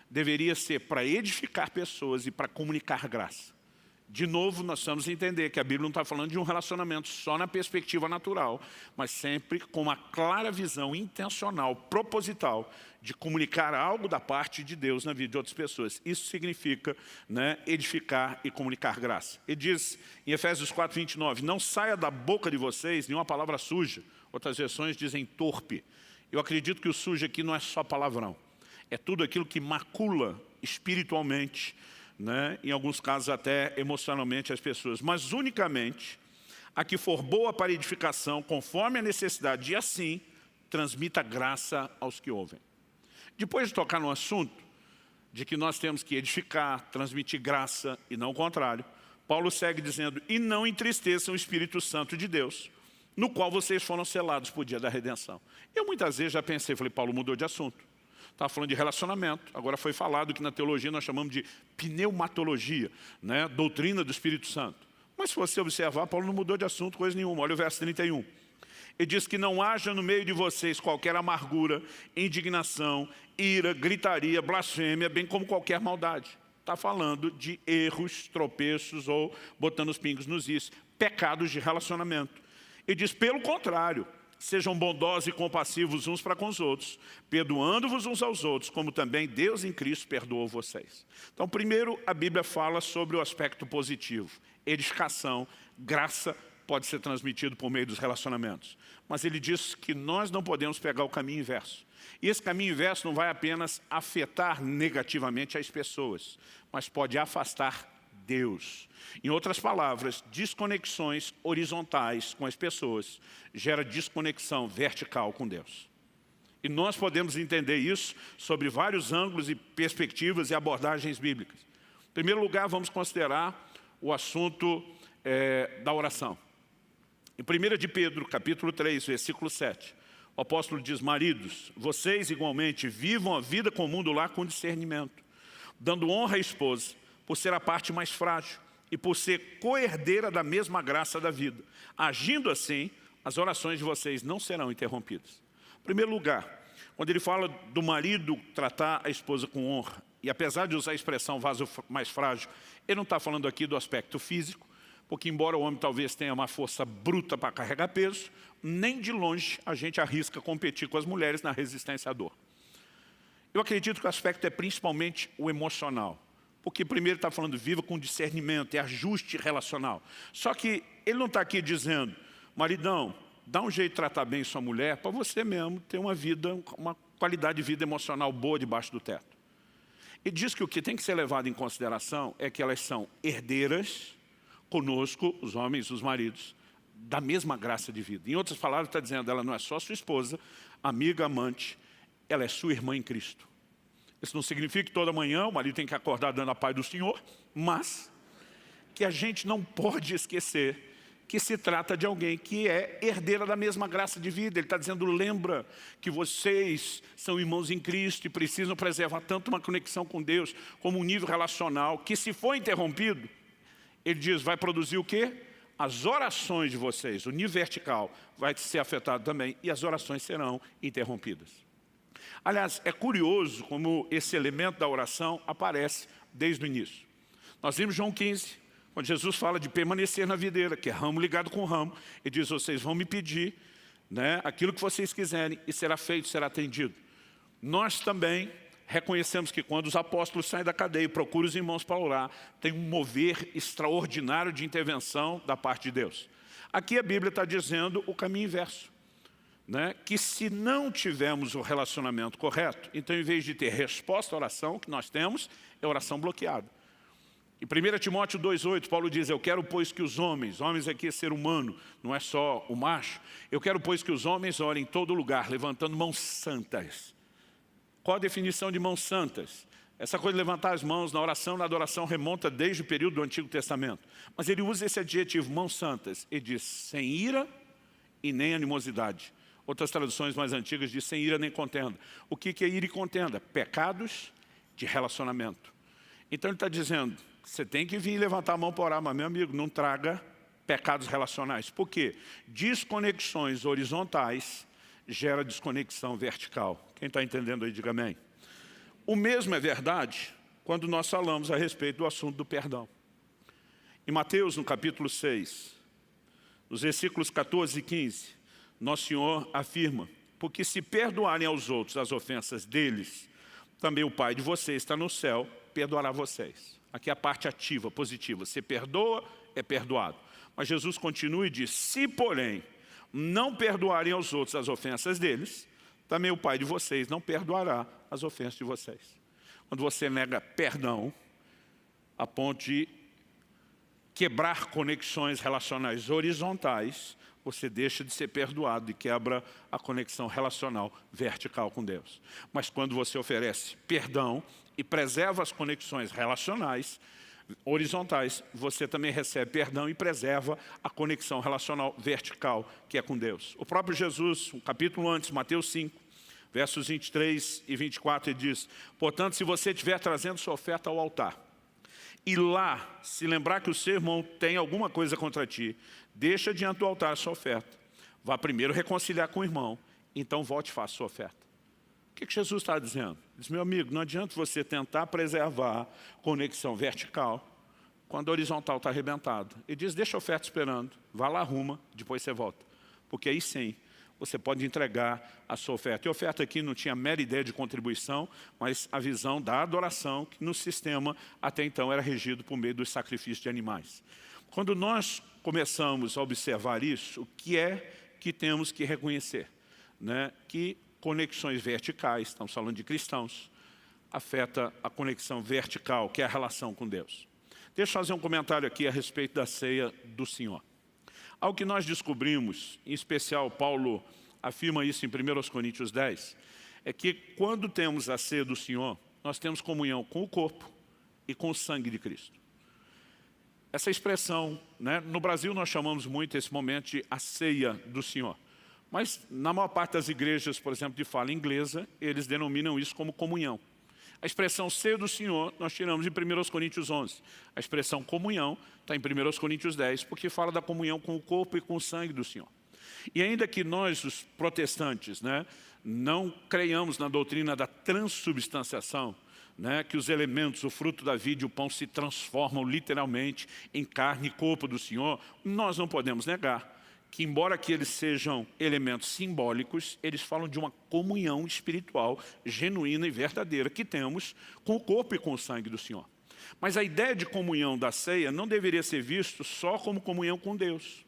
deveria ser para edificar pessoas e para comunicar graça. De novo, nós precisamos entender que a Bíblia não está falando de um relacionamento só na perspectiva natural, mas sempre com uma clara visão intencional, proposital, de comunicar algo da parte de Deus na vida de outras pessoas. Isso significa, né, edificar e comunicar graça. Ele diz em Efésios 4, 29, não saia da boca de vocês nenhuma palavra suja. Outras versões dizem torpe. Eu acredito que o sujo aqui não é só palavrão. É tudo aquilo que macula espiritualmente, né, em alguns casos até emocionalmente as pessoas, mas unicamente a que for boa para edificação, conforme a necessidade, e assim transmita graça aos que ouvem. Depois de tocar no assunto de que nós temos que edificar, transmitir graça e não o contrário, Paulo segue dizendo: e não entristeçam o Espírito Santo de Deus, no qual vocês foram selados por dia da redenção. Eu muitas vezes já pensei, falei, Paulo mudou de assunto. Estava falando de relacionamento, agora foi falado que na teologia nós chamamos de pneumatologia, né? Doutrina do Espírito Santo. Mas se você observar, Paulo não mudou de assunto coisa nenhuma. Olha o verso 31. Ele diz que não haja no meio de vocês qualquer amargura, indignação, ira, gritaria, blasfêmia, bem como qualquer maldade. Está falando de erros, tropeços ou, botando os pingos nos is, pecados de relacionamento. Ele diz, pelo contrário, sejam bondosos e compassivos uns para com os outros, perdoando-vos uns aos outros, como também Deus em Cristo perdoou vocês. Então, primeiro, a Bíblia fala sobre o aspecto positivo. Edificação, graça pode ser transmitido por meio dos relacionamentos. Mas ele diz que nós não podemos pegar o caminho inverso. E esse caminho inverso não vai apenas afetar negativamente as pessoas, mas pode afastar Deus. Em outras palavras, desconexões horizontais com as pessoas gera desconexão vertical com Deus. E nós podemos entender isso sobre vários ângulos e perspectivas e abordagens bíblicas. Em primeiro lugar, vamos considerar o assunto da oração. Em 1 de Pedro, capítulo 3, versículo 7, o apóstolo diz: maridos, vocês igualmente vivam a vida comum do lar com discernimento, dando honra à esposa, por ser a parte mais frágil e por ser co-herdeira da mesma graça da vida. Agindo assim, as orações de vocês não serão interrompidas. Em primeiro lugar, quando ele fala do marido tratar a esposa com honra, e apesar de usar a expressão vaso mais frágil, ele não está falando aqui do aspecto físico, porque embora o homem talvez tenha uma força bruta para carregar peso, nem de longe a gente arrisca competir com as mulheres na resistência à dor. Eu acredito que o aspecto é principalmente o emocional. Porque primeiro está falando viva com discernimento, é ajuste relacional. Só que ele não está aqui dizendo, maridão, dá um jeito de tratar bem sua mulher para você mesmo ter uma vida, uma qualidade de vida emocional boa debaixo do teto. Ele diz que o que tem que ser levado em consideração é que elas são herdeiras conosco, os homens, os maridos, da mesma graça de vida. Em outras palavras, está dizendo, ela não é só sua esposa, amiga, amante, ela é sua irmã em Cristo. Isso não significa que toda manhã o marido tem que acordar dando a paz do Senhor, mas que a gente não pode esquecer que se trata de alguém que é herdeira da mesma graça de vida. Ele está dizendo, lembra que vocês são irmãos em Cristo e precisam preservar tanto uma conexão com Deus, como um nível relacional, que se for interrompido, ele diz, vai produzir o quê? As orações de vocês, o nível vertical vai ser afetado também e as orações serão interrompidas. Aliás, é curioso como esse elemento da oração aparece desde o início. Nós vimos João 15, quando Jesus fala de permanecer na videira, que é ramo ligado com ramo. Ele diz, vocês vão me pedir, né, aquilo que vocês quiserem e será feito, será atendido. Nós também reconhecemos que quando os apóstolos saem da cadeia e procuram os irmãos para orar, tem um mover extraordinário de intervenção da parte de Deus. Aqui a Bíblia está dizendo o caminho inverso. Né, que se não tivermos o relacionamento correto, então em vez de ter resposta à oração, o que nós temos é oração bloqueada. Em 1 Timóteo 2,8, Paulo diz, eu quero pois que os homens aqui é ser humano, não é só o macho, eu quero pois que os homens orem em todo lugar, levantando mãos santas. Qual a definição de mãos santas? Essa coisa de levantar as mãos na oração, na adoração, remonta desde o período do Antigo Testamento. Mas ele usa esse adjetivo, mãos santas, ele diz, sem ira e nem animosidade. Outras traduções mais antigas dizem sem ira nem contenda. O que é ira e contenda? Pecados de relacionamento. Então ele está dizendo, você tem que vir levantar a mão para orar, mas meu amigo, não traga pecados relacionais. Por quê? Desconexões horizontais gera desconexão vertical. Quem está entendendo aí, diga amém. O mesmo é verdade quando nós falamos a respeito do assunto do perdão. Em Mateus, no capítulo 6, nos versículos 14 e 15, Nosso Senhor afirma, porque se perdoarem aos outros as ofensas deles, também o Pai de vocês está no céu, perdoará vocês. Aqui é a parte ativa, positiva. Se perdoa, é perdoado. Mas Jesus continua e diz, se porém não perdoarem aos outros as ofensas deles, também o Pai de vocês não perdoará as ofensas de vocês. Quando você nega perdão, a ponto de quebrar conexões relacionais horizontais, você deixa de ser perdoado e quebra a conexão relacional vertical com Deus. Mas quando você oferece perdão e preserva as conexões relacionais horizontais, você também recebe perdão e preserva a conexão relacional vertical que é com Deus. O próprio Jesus, um capítulo antes, Mateus 5, versos 23 e 24, ele diz, portanto, se você estiver trazendo sua oferta ao altar, e lá, se lembrar que o seu irmão tem alguma coisa contra ti, deixa diante do altar a sua oferta. Vá primeiro reconciliar com o irmão, então volte e faça a sua oferta. O que Jesus está dizendo? Ele diz, meu amigo, não adianta você tentar preservar conexão vertical quando a horizontal está arrebentada. Ele diz, deixa a oferta esperando, vá lá, arruma, depois você volta. Porque aí sim, você pode entregar a sua oferta. E a oferta aqui não tinha mera ideia de contribuição, mas a visão da adoração, que no sistema até então era regido por meio dos sacrifícios de animais. Quando nós começamos a observar isso, o que é que temos que reconhecer? Né? Que conexões verticais, estamos falando de cristãos, afeta a conexão vertical, que é a relação com Deus. Deixa eu fazer um comentário aqui a respeito da ceia do Senhor. Algo que nós descobrimos, em especial Paulo afirma isso em 1 Coríntios 10, é que quando temos a ceia do Senhor, nós temos comunhão com o corpo e com o sangue de Cristo. Essa expressão, né, no Brasil nós chamamos muito esse momento de a ceia do Senhor. Mas na maior parte das igrejas, por exemplo, de fala inglesa, eles denominam isso como comunhão. A expressão ceia do Senhor nós tiramos de 1 Coríntios 11. A expressão comunhão está em 1 Coríntios 10, porque fala da comunhão com o corpo e com o sangue do Senhor. E ainda que nós, os protestantes, né, não creiamos na doutrina da transubstanciação, né, que os elementos, o fruto da vida e o pão se transformam literalmente em carne e corpo do Senhor, nós não podemos negar que, embora que eles sejam elementos simbólicos, eles falam de uma comunhão espiritual genuína e verdadeira que temos com o corpo e com o sangue do Senhor. Mas a ideia de comunhão da ceia não deveria ser visto só como comunhão com Deus.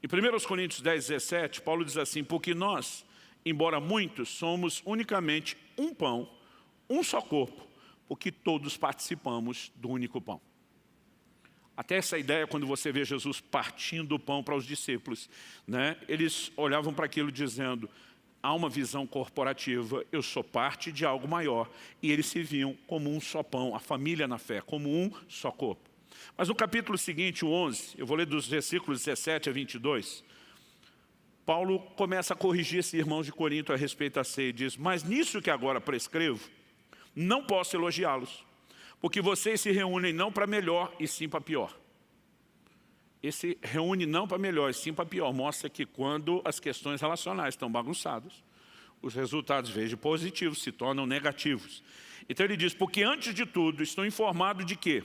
Em 1 Coríntios 10, 17, Paulo diz assim: porque nós, embora muitos, somos unicamente um pão, um só corpo, porque todos participamos do único pão. Até essa ideia, quando você vê Jesus partindo o pão para os discípulos, né, eles olhavam para aquilo dizendo, há uma visão corporativa, eu sou parte de algo maior, e eles se viam como um só pão, a família na fé, como um só corpo. Mas no capítulo seguinte, o 11, eu vou ler dos versículos 17 a 22, Paulo começa a corrigir esses irmãos de Corinto a respeito da ceia e diz, mas nisso que agora prescrevo, não posso elogiá-los, porque vocês se reúnem não para melhor e sim para pior. Esse reúne não para melhor e sim para pior mostra que quando as questões relacionais estão bagunçadas, os resultados, em vez de positivos, se tornam negativos. Então ele diz, porque antes de tudo estou informado de que,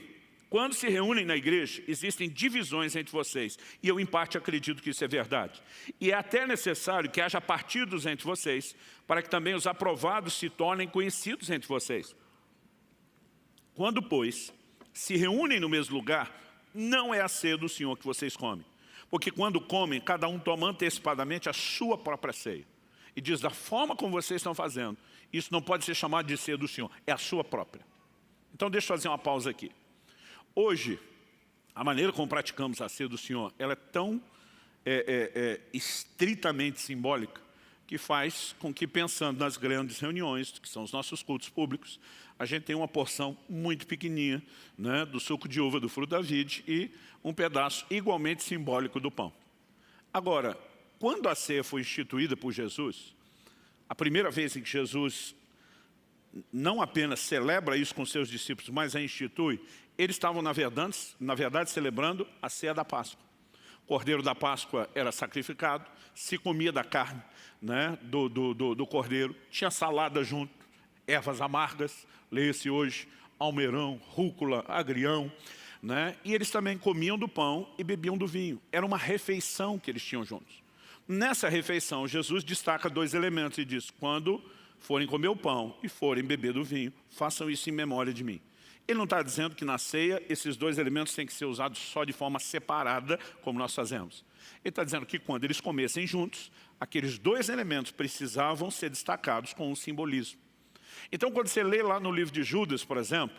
quando se reúnem na igreja, existem divisões entre vocês. E eu, em parte, acredito que isso é verdade. E é até necessário que haja partidos entre vocês, para que também os aprovados se tornem conhecidos entre vocês. Quando, pois, se reúnem no mesmo lugar, não é a ceia do Senhor que vocês comem. Porque quando comem, cada um toma antecipadamente a sua própria ceia. E diz, da forma como vocês estão fazendo, isso não pode ser chamado de ceia do Senhor, é a sua própria. Então deixa eu fazer uma pausa aqui. Hoje, a maneira como praticamos a ceia do Senhor, ela é tão estritamente simbólica, que faz com que, pensando nas grandes reuniões, que são os nossos cultos públicos, a gente tem uma porção muito pequenininha, né, do suco de uva do fruto da vide e um pedaço igualmente simbólico do pão. Agora, quando a ceia foi instituída por Jesus, a primeira vez em que Jesus não apenas celebra isso com seus discípulos, mas a institui, eles estavam, na verdade, celebrando a ceia da Páscoa. O cordeiro da Páscoa era sacrificado, se comia da carne, né, do cordeiro, tinha salada junto, ervas amargas, leia-se hoje, almeirão, rúcula, agrião, né, e eles também comiam do pão e bebiam do vinho. Era uma refeição que eles tinham juntos. Nessa refeição, Jesus destaca dois elementos e diz, quando forem comer o pão e forem beber do vinho, façam isso em memória de mim. Ele não está dizendo que na ceia esses dois elementos têm que ser usados só de forma separada, como nós fazemos. Ele está dizendo que quando eles comessem juntos, aqueles dois elementos precisavam ser destacados com um simbolismo. Então, quando você lê lá no livro de Judas, por exemplo,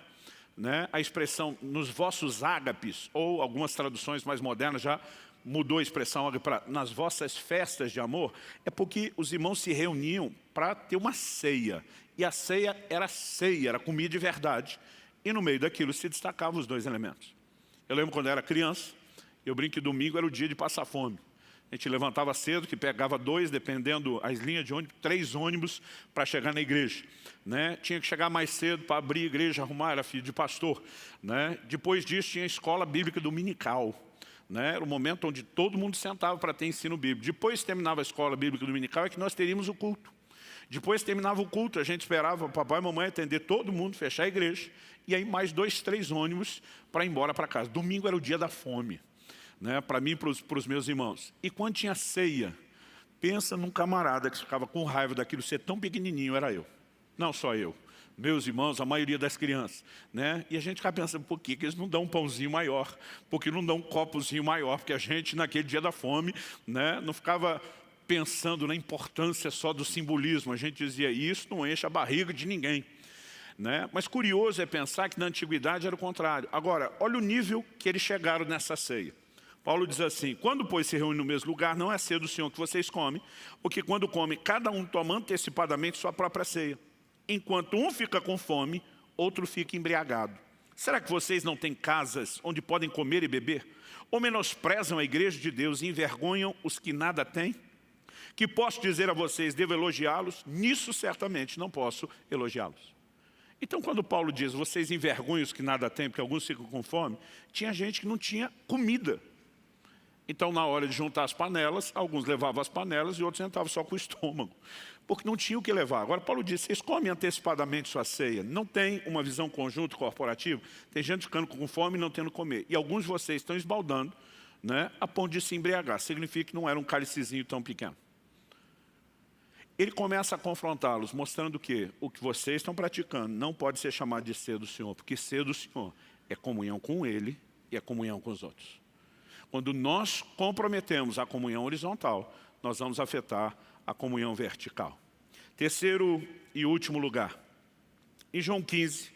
né, a expressão nos vossos ágapes, ou algumas traduções mais modernas já mudou a expressão para nas vossas festas de amor, é porque os irmãos se reuniam para ter uma ceia. E a ceia, era comida de verdade. E no meio daquilo se destacavam os dois elementos. Eu lembro quando eu era criança, eu brinco que domingo era o dia de passar fome. A gente levantava cedo, que pegava dois, dependendo as linhas de ônibus, 3 ônibus para chegar na igreja. Né? Tinha que chegar mais cedo para abrir a igreja, arrumar, era filho de pastor. Né? Depois disso tinha a escola bíblica dominical. Né? Era o momento onde todo mundo sentava para ter ensino bíblico. Depois que terminava a escola bíblica dominical, é que nós teríamos o culto. Depois que terminava o culto, a gente esperava o papai e a mamãe atender todo mundo, fechar a igreja, e aí mais 2, 3 ônibus para ir embora para casa. Domingo era o dia da fome, né, para mim e para os meus irmãos. E quando tinha ceia, Pensa num camarada que ficava com raiva daquilo ser tão pequenininho, era eu. Não só eu. Meus irmãos, a maioria das crianças, né? E a gente fica pensando, por que eles não dão um pãozinho maior? Por que não dão um copozinho maior? Porque a gente, naquele dia da fome, né, não ficava pensando na importância só do simbolismo. A gente dizia, isso não enche a barriga de ninguém. Né? Mas curioso é pensar que na antiguidade era o contrário. Agora, olha o nível que eles chegaram nessa ceia. Paulo diz assim, quando, pois, se reúne no mesmo lugar, não é ceia do Senhor que vocês comem, porque quando comem, cada um toma antecipadamente sua própria ceia. Enquanto um fica com fome, outro fica embriagado. Será que vocês não têm casas onde podem comer e beber? Ou menosprezam a igreja de Deus e envergonham os que nada têm? Que posso dizer a vocês, devo elogiá-los? Nisso certamente não posso elogiá-los. Então, quando Paulo diz, vocês envergonham os que nada têm, porque alguns ficam com fome, tinha gente que não tinha comida. Então, na hora de juntar as panelas, alguns levavam as panelas e outros entravam só com o estômago, porque não tinha o que levar. Agora, Paulo diz, vocês comem antecipadamente sua ceia, não tem uma visão conjunta corporativa, tem gente ficando com fome e não tendo comer. E alguns de vocês estão esbaldando, né, a ponto de se embriagar. Significa que não era um cálicezinho tão pequeno. Ele começa a confrontá-los, mostrando que o que vocês estão praticando não pode ser chamado de ceia do Senhor, porque ceia do Senhor é comunhão com Ele e é comunhão com os outros. Quando nós comprometemos a comunhão horizontal, nós vamos afetar a comunhão vertical. Terceiro e último lugar. Em João 15,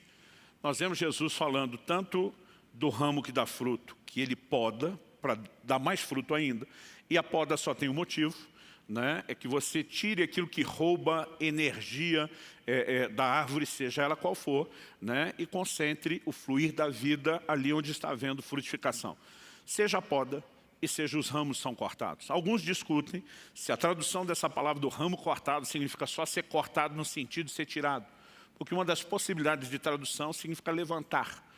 nós vemos Jesus falando tanto do ramo que dá fruto, que ele poda para dar mais fruto ainda, e a poda só tem um motivo, né? É que você tire aquilo que rouba energia da árvore, seja ela qual for, né? E concentre o fluir da vida ali onde está havendo frutificação. Seja a poda e seja os ramos são cortados. Alguns discutem se a tradução dessa palavra do ramo cortado significa só ser cortado no sentido de ser tirado. Porque uma das possibilidades de tradução significa levantar.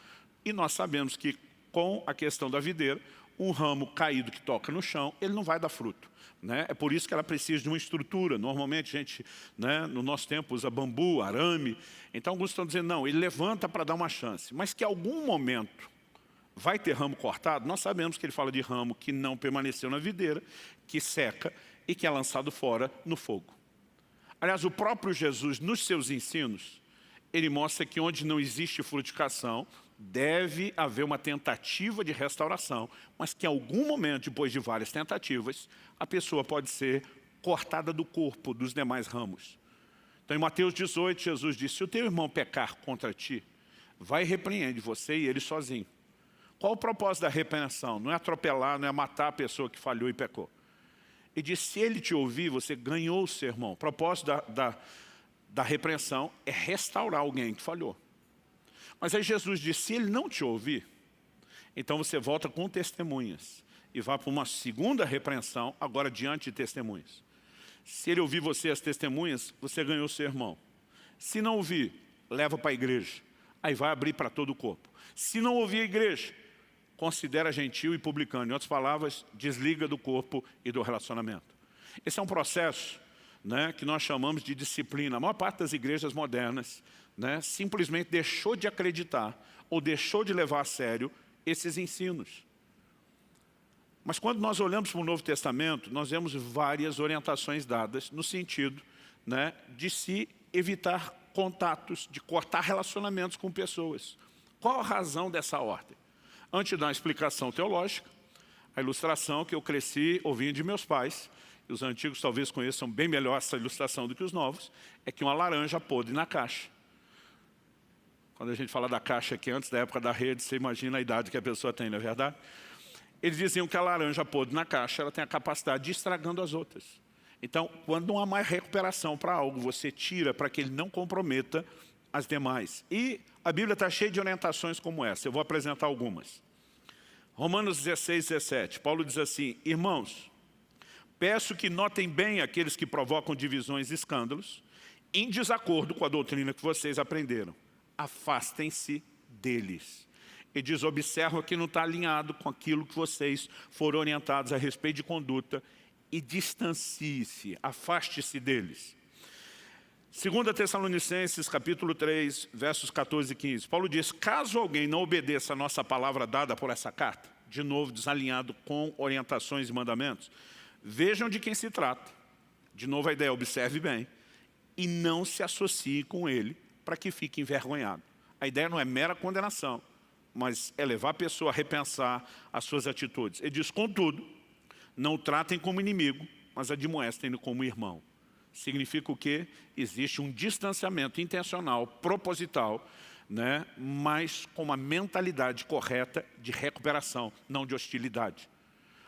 E nós sabemos que com a questão da videira, um ramo caído que toca no chão, ele não vai dar fruto. Né? É por isso que ela precisa de uma estrutura. Normalmente a gente, né, no nosso tempo, usa bambu, arame. Então alguns estão dizendo, não, ele levanta para dar uma chance. Mas que em algum momento vai ter ramo cortado, nós sabemos que ele fala de ramo que não permaneceu na videira, que seca e que é lançado fora no fogo. Aliás, o próprio Jesus, nos seus ensinos, ele mostra que onde não existe frutificação, deve haver uma tentativa de restauração, mas que em algum momento, depois de várias tentativas, a pessoa pode ser cortada do corpo dos demais ramos. Então, em Mateus 18, Jesus disse, se o teu irmão pecar contra ti, vai e repreende você e ele sozinho. Qual o propósito da repreensão? Não é atropelar, não é matar a pessoa que falhou e pecou. Ele diz, se ele te ouvir, você ganhou o sermão. O propósito da repreensão é restaurar alguém que falhou. Mas aí Jesus diz, se ele não te ouvir, então você volta com testemunhas e vai para uma segunda repreensão, agora diante de testemunhas. Se ele ouvir você as testemunhas, você ganhou o sermão. Se não ouvir, leva para a igreja. Aí vai abrir para todo o corpo. Se não ouvir a igreja, considera gentil e publicano. Em outras palavras, desliga do corpo e do relacionamento. Esse é um processo, né, que nós chamamos de disciplina. A maior parte das igrejas modernas, né, simplesmente deixou de acreditar ou deixou de levar a sério esses ensinos. Mas quando nós olhamos para o Novo Testamento, nós vemos várias orientações dadas no sentido, né, de se evitar contatos, de cortar relacionamentos com pessoas. Qual a razão dessa ordem? Antes de dar uma explicação teológica, a ilustração que eu cresci ouvindo de meus pais, e os antigos talvez conheçam bem melhor essa ilustração do que os novos, é que uma laranja podre na caixa. Quando a gente fala da caixa aqui, antes da época da rede, você imagina a idade que a pessoa tem, não é verdade? Eles diziam que a laranja podre na caixa, ela tem a capacidade de ir estragando as outras. Então, quando não há mais recuperação para algo, você tira para que ele não comprometa as demais. E a Bíblia está cheia de orientações como essa. Eu vou apresentar algumas. Romanos 16, 17. Paulo diz assim, irmãos, peço que notem bem aqueles que provocam divisões e escândalos, em desacordo com a doutrina que vocês aprenderam. Afastem-se deles. Ele diz, observa que não está alinhado com aquilo que vocês foram orientados a respeito de conduta e distancie-se, afaste-se deles. 2 Tessalonicenses, capítulo 3, versos 14 e 15. Paulo diz, caso alguém não obedeça a nossa palavra dada por essa carta, de novo desalinhado com orientações e mandamentos, vejam de quem se trata. De novo a ideia, observe bem. E não se associe com ele para que fique envergonhado. A ideia não é mera condenação, mas é levar a pessoa a repensar as suas atitudes. Ele diz, contudo, não o tratem como inimigo, mas admoestem-no como irmão. Significa o quê? Existe um distanciamento intencional, proposital, né? Mas com uma mentalidade correta de recuperação, não de hostilidade.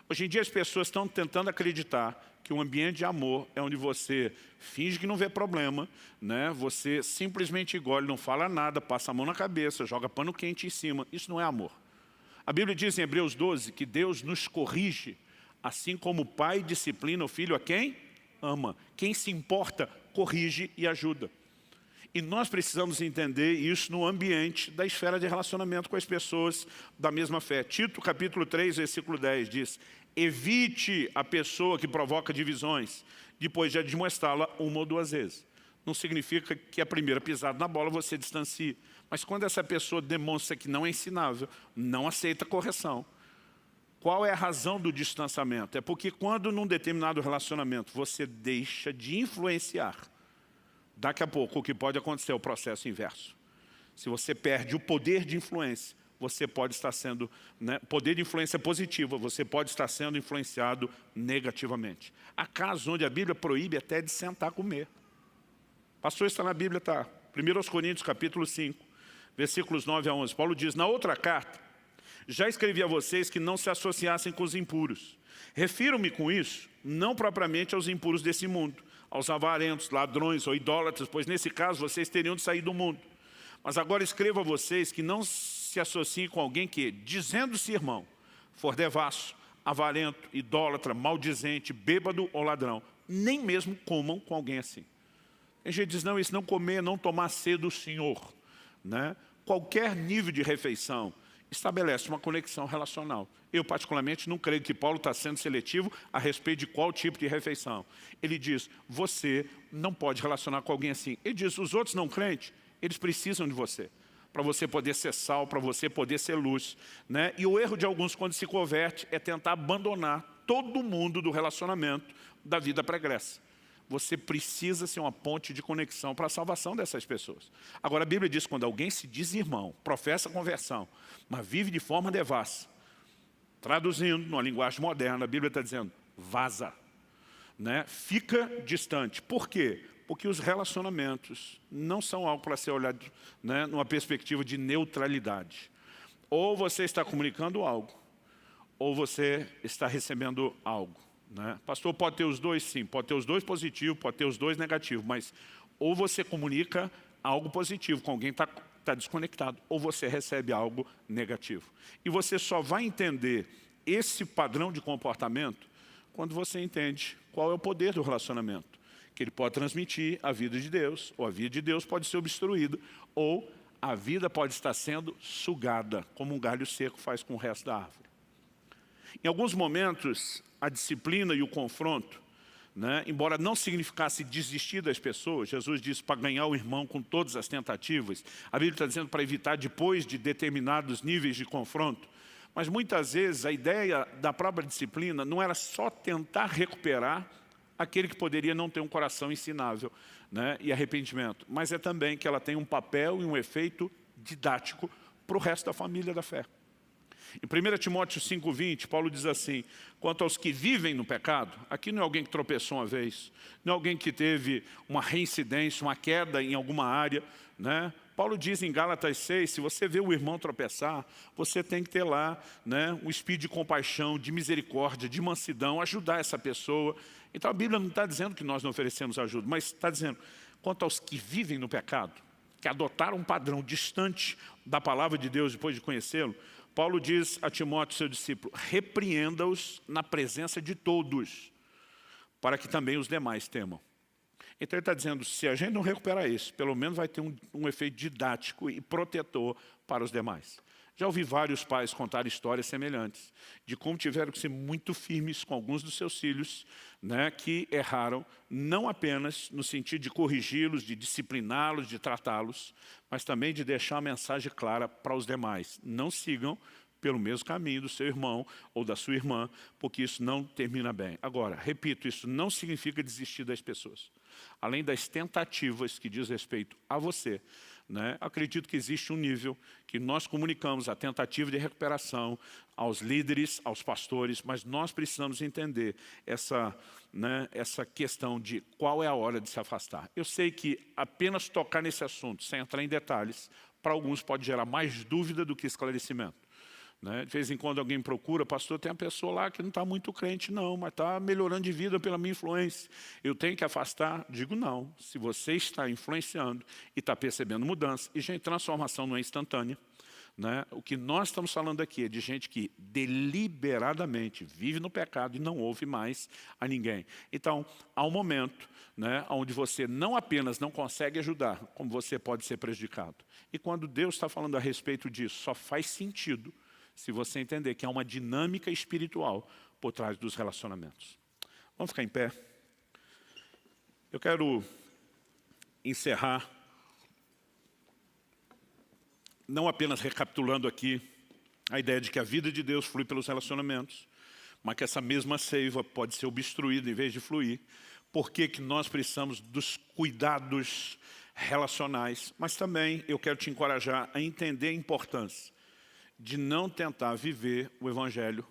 Hoje em dia as pessoas estão tentando acreditar que um ambiente de amor é onde você finge que não vê problema, né? Você simplesmente engole, não fala nada, passa a mão na cabeça, joga pano quente em cima. Isso não é amor. A Bíblia diz em Hebreus 12 que Deus nos corrige, assim como o pai disciplina o filho a quem ama. Quem se importa, corrige e ajuda. E nós precisamos entender isso no ambiente da esfera de relacionamento com as pessoas da mesma fé. Tito, capítulo 3, versículo 10, diz, evite a pessoa que provoca divisões, depois de admoestá-la uma ou duas vezes. Não significa que a primeira pisada na bola você distancie. Mas quando essa pessoa demonstra que não é ensinável, não aceita correção, qual é a razão do distanciamento? É porque quando num determinado relacionamento você deixa de influenciar, daqui a pouco o que pode acontecer é o processo inverso. Se você perde o poder de influência, você pode estar sendo, né, poder de influência positiva, você pode estar sendo influenciado negativamente. Há casos onde a Bíblia proíbe até de sentar a comer. Pastor, está na Bíblia, tá? 1 Coríntios capítulo 5, versículos 9 a 11. Paulo diz, na outra carta, já escrevi a vocês que não se associassem com os impuros. Refiro-me com isso, não propriamente aos impuros desse mundo, aos avarentos, ladrões ou idólatras, pois nesse caso vocês teriam de sair do mundo. Mas agora escrevo a vocês que não se associem com alguém que, dizendo-se irmão, for devasso, avarento, idólatra, maldizente, bêbado ou ladrão, nem mesmo comam com alguém assim. A gente diz, não, isso não comer, não tomar cedo do Senhor, né? Qualquer nível de refeição estabelece uma conexão relacional. Eu, particularmente, não creio que Paulo está sendo seletivo a respeito de qual tipo de refeição. Ele diz, você não pode relacionar com alguém assim. Ele diz, os outros não crentes, eles precisam de você, para você poder ser sal, para você poder ser luz, né? E o erro de alguns, quando se converte, é tentar abandonar todo mundo do relacionamento da vida pregressa. Você precisa ser uma ponte de conexão para a salvação dessas pessoas. Agora, a Bíblia diz que quando alguém se diz irmão, professa a conversão, mas vive de forma devassa, traduzindo numa linguagem moderna, a Bíblia está dizendo, vaza, né? Fica distante. Por quê? Porque os relacionamentos não são algo para ser olhado, né, numa perspectiva de neutralidade. Ou você está comunicando algo, ou você está recebendo algo. Né? Pastor, pode ter os dois? Sim, pode ter os dois positivos, pode ter os dois negativos, mas ou você comunica algo positivo com alguém que está desconectado, ou você recebe algo negativo. E você só vai entender esse padrão de comportamento quando você entende qual é o poder do relacionamento. Que ele pode transmitir a vida de Deus, ou a vida de Deus pode ser obstruída, ou a vida pode estar sendo sugada, como um galho seco faz com o resto da árvore. Em alguns momentos, a disciplina e o confronto, né, embora não significasse desistir das pessoas, Jesus disse para ganhar o irmão com todas as tentativas, a Bíblia está dizendo para evitar depois de determinados níveis de confronto, mas muitas vezes a ideia da própria disciplina não era só tentar recuperar aquele que poderia não ter um coração ensinável, né, e arrependimento, mas é também que ela tem um papel e um efeito didático para o resto da família da fé. Em 1 Timóteo 5,20, Paulo diz assim, quanto aos que vivem no pecado, aqui não é alguém que tropeçou uma vez, não é alguém que teve uma reincidência, uma queda em alguma área, né? Paulo diz em Gálatas 6, se você vê o irmão tropeçar, você tem que ter lá, né, um espírito de compaixão, de misericórdia, de mansidão, ajudar essa pessoa. Então a Bíblia não está dizendo que nós não oferecemos ajuda, mas está dizendo, quanto aos que vivem no pecado, que adotaram um padrão distante da palavra de Deus depois de conhecê-lo, Paulo diz a Timóteo, seu discípulo, repreenda-os na presença de todos, para que também os demais temam. Então ele está dizendo, se a gente não recuperar isso, pelo menos vai ter um efeito didático e protetor para os demais. Já ouvi vários pais contar histórias semelhantes, de como tiveram que ser muito firmes com alguns dos seus filhos, né, que erraram, não apenas no sentido de corrigi-los, de discipliná-los, de tratá-los, mas também de deixar uma mensagem clara para os demais. Não sigam pelo mesmo caminho do seu irmão ou da sua irmã, porque isso não termina bem. Agora, repito, isso não significa desistir das pessoas. Além das tentativas que diz respeito a você, né, acredito que existe um nível que nós comunicamos a tentativa de recuperação aos líderes, aos pastores, mas nós precisamos entender essa questão de qual é a hora de se afastar. Eu sei que apenas tocar nesse assunto, sem entrar em detalhes, para alguns pode gerar mais dúvida do que esclarecimento. De vez em quando alguém procura, pastor, tem uma pessoa lá que não está muito crente, não, mas está melhorando de vida pela minha influência. Eu tenho que afastar? Digo não. Se você está influenciando e está percebendo mudança, e gente, transformação não é instantânea. O que nós estamos falando aqui é de gente que deliberadamente vive no pecado e não ouve mais a ninguém. Então, há um momento onde você não apenas não consegue ajudar, como você pode ser prejudicado. E quando Deus está falando a respeito disso, só faz sentido se você entender que há uma dinâmica espiritual por trás dos relacionamentos. Vamos ficar em pé? Eu quero encerrar não apenas recapitulando aqui a ideia de que a vida de Deus flui pelos relacionamentos, mas que essa mesma seiva pode ser obstruída em vez de fluir. Por que nós precisamos dos cuidados relacionais? Mas também eu quero te encorajar a entender a importância de não tentar viver o Evangelho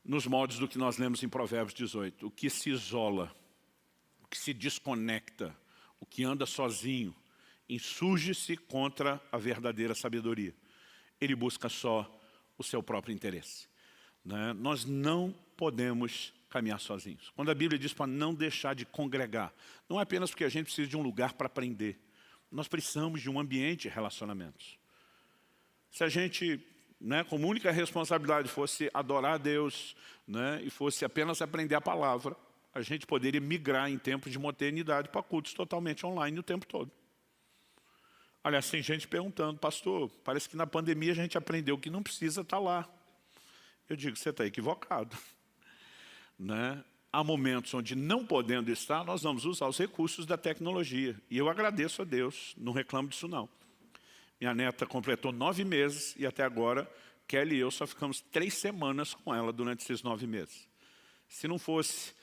nos moldes do que nós lemos em Provérbios 18. O que se isola, o que se desconecta, o que anda sozinho, insurge-se contra a verdadeira sabedoria. Ele busca só o seu próprio interesse. Nós não podemos caminhar sozinhos. Quando a Bíblia diz para não deixar de congregar, não é apenas porque a gente precisa de um lugar para aprender. Nós precisamos de um ambiente de relacionamentos. Se a gente, como única responsabilidade, fosse adorar a Deus, e fosse apenas aprender a palavra, a gente poderia migrar em tempos de modernidade para cultos totalmente online o tempo todo. Aliás, tem gente perguntando, pastor, parece que na pandemia a gente aprendeu que não precisa estar lá. Eu digo, você está equivocado. Há momentos onde, não podendo estar, nós vamos usar os recursos da tecnologia. E eu agradeço a Deus, não reclamo disso não. Minha neta completou 9 meses e até agora, Kelly e eu só ficamos 3 semanas com ela durante esses 9 meses. Se não fosse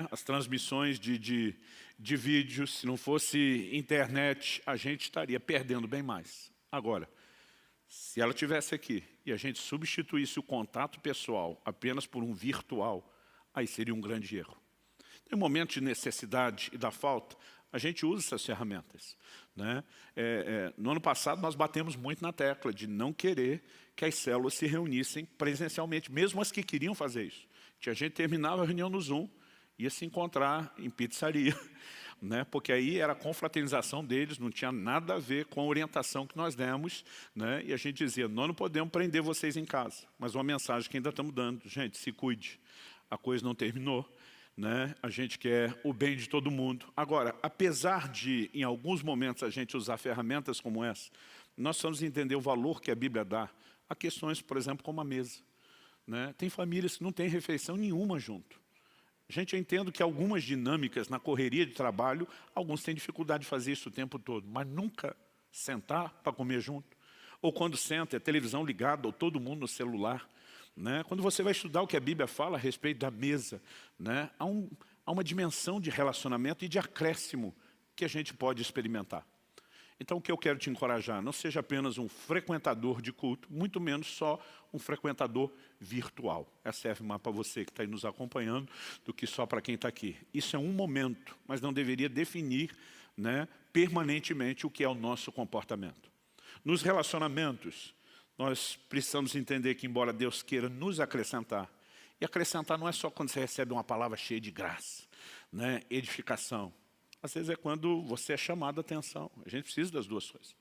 as transmissões de vídeos, se não fosse internet, a gente estaria perdendo bem mais. Agora, se ela estivesse aqui e a gente substituísse o contato pessoal apenas por um virtual, aí seria um grande erro. Em momentos de necessidade e da falta, a gente usa essas ferramentas. No ano passado, nós batemos muito na tecla de não querer que as células se reunissem presencialmente, mesmo as que queriam fazer isso. Tinha gente que terminava a reunião no Zoom, ia se encontrar em pizzaria, porque aí era a confraternização deles, não tinha nada a ver com a orientação que nós demos, e a gente dizia, nós não podemos prender vocês em casa, mas uma mensagem que ainda estamos dando, gente, se cuide, a coisa não terminou, a gente quer o bem de todo mundo. Agora, apesar de, em alguns momentos, a gente usar ferramentas como essa, nós precisamos entender o valor que a Bíblia dá a questões, por exemplo, como a mesa. Tem famílias que não têm refeição nenhuma junto. Gente, eu entendo que algumas dinâmicas na correria de trabalho, alguns têm dificuldade de fazer isso o tempo todo, mas nunca sentar para comer junto. Ou quando senta, é televisão ligada, ou todo mundo no celular. Quando você vai estudar o que a Bíblia fala a respeito da mesa, há uma dimensão de relacionamento e de acréscimo que a gente pode experimentar. Então, o que eu quero te encorajar, não seja apenas um frequentador de culto, muito menos só um frequentador virtual. Essa serve mais para você que está aí nos acompanhando do que só para quem está aqui. Isso é um momento, mas não deveria definir permanentemente o que é o nosso comportamento. Nos relacionamentos, nós precisamos entender que, embora Deus queira nos acrescentar, e acrescentar não é só quando você recebe uma palavra cheia de graça, edificação. Às vezes é quando você é chamado a atenção. A gente precisa das duas coisas.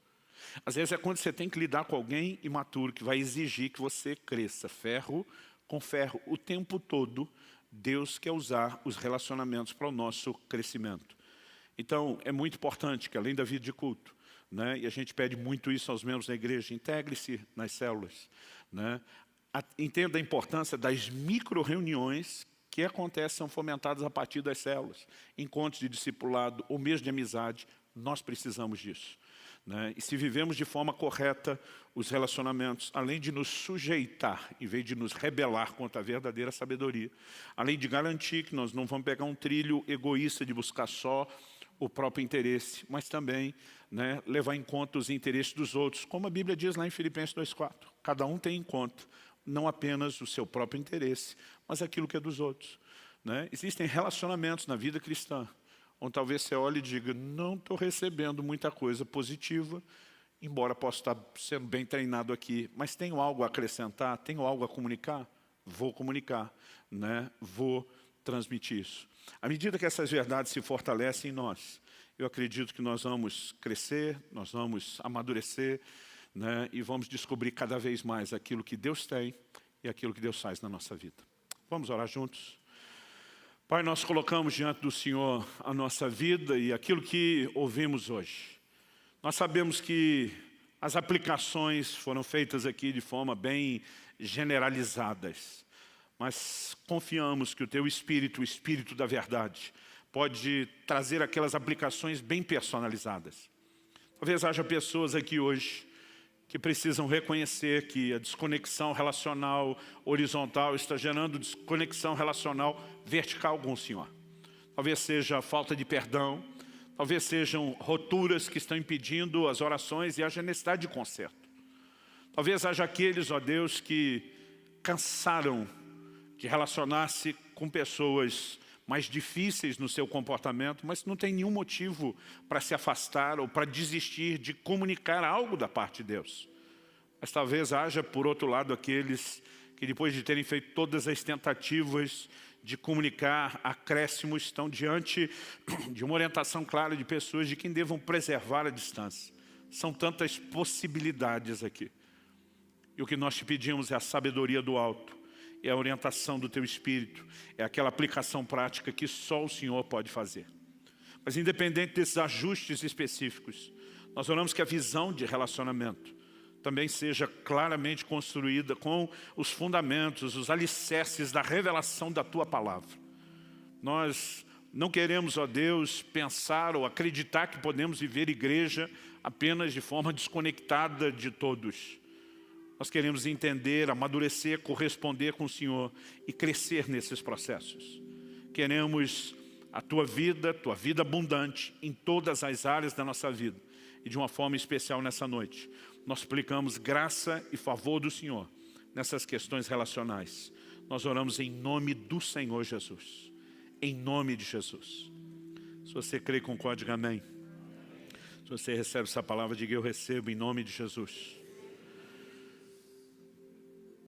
Às vezes é quando você tem que lidar com alguém imaturo, que vai exigir que você cresça ferro com ferro. O tempo todo, Deus quer usar os relacionamentos para o nosso crescimento. Então, é muito importante que, além da vida de culto, e a gente pede muito isso aos membros da igreja, integre-se nas células. Entenda a importância das micro-reuniões que acontecem, são fomentadas a partir das células. Encontros de discipulado ou mesmo de amizade, nós precisamos disso. né? E se vivemos de forma correta os relacionamentos, além de nos sujeitar, em vez de nos rebelar contra a verdadeira sabedoria, além de garantir que nós não vamos pegar um trilho egoísta de buscar só o próprio interesse, mas também, né, levar em conta os interesses dos outros, como a Bíblia diz lá em Filipenses 2,4. Cada um tem em conta não apenas o seu próprio interesse, mas aquilo que é dos outros, né? Existem relacionamentos na vida cristã, onde talvez você olhe e diga, não estou recebendo muita coisa positiva, embora possa estar sendo bem treinado aqui, mas tenho algo a acrescentar, tenho algo a comunicar? Vou comunicar, né? Vou transmitir isso. À medida que essas verdades se fortalecem em nós, eu acredito que nós vamos crescer, nós vamos amadurecer, né? E vamos descobrir cada vez mais aquilo que Deus tem e aquilo que Deus faz na nossa vida. Vamos orar juntos? Pai, nós colocamos diante do Senhor a nossa vida e aquilo que ouvimos hoje. Nós sabemos que as aplicações foram feitas aqui de forma bem generalizadas, mas confiamos que o Teu Espírito, o Espírito da verdade, pode trazer aquelas aplicações bem personalizadas. Talvez haja pessoas aqui hoje que precisam reconhecer que a desconexão relacional horizontal está gerando desconexão relacional vertical com o Senhor. Talvez seja falta de perdão, talvez sejam roturas que estão impedindo as orações e haja necessidade de conserto. Talvez haja aqueles, ó Deus, que cansaram de relacionar-se com pessoas mais difíceis no seu comportamento, mas não tem nenhum motivo para se afastar ou para desistir de comunicar algo da parte de Deus. Mas talvez haja, por outro lado, aqueles que depois de terem feito todas as tentativas de comunicar acréscimos, estão diante de uma orientação clara de pessoas de quem devam preservar a distância. São tantas possibilidades aqui. E o que nós te pedimos é a sabedoria do alto, é a orientação do Teu Espírito, é aquela aplicação prática que só o Senhor pode fazer. Mas independente desses ajustes específicos, nós oramos que a visão de relacionamento também seja claramente construída com os fundamentos, os alicerces da revelação da Tua Palavra. Nós não queremos, ó Deus, pensar ou acreditar que podemos viver igreja apenas de forma desconectada de todos. Nós queremos entender, amadurecer, corresponder com o Senhor e crescer nesses processos. Queremos a Tua vida abundante em todas as áreas da nossa vida. E de uma forma especial nessa noite, nós suplicamos graça e favor do Senhor nessas questões relacionais. Nós oramos em nome do Senhor Jesus. Em nome de Jesus. Se você crê, concorde, amém. Se você recebe essa palavra, diga eu recebo em nome de Jesus.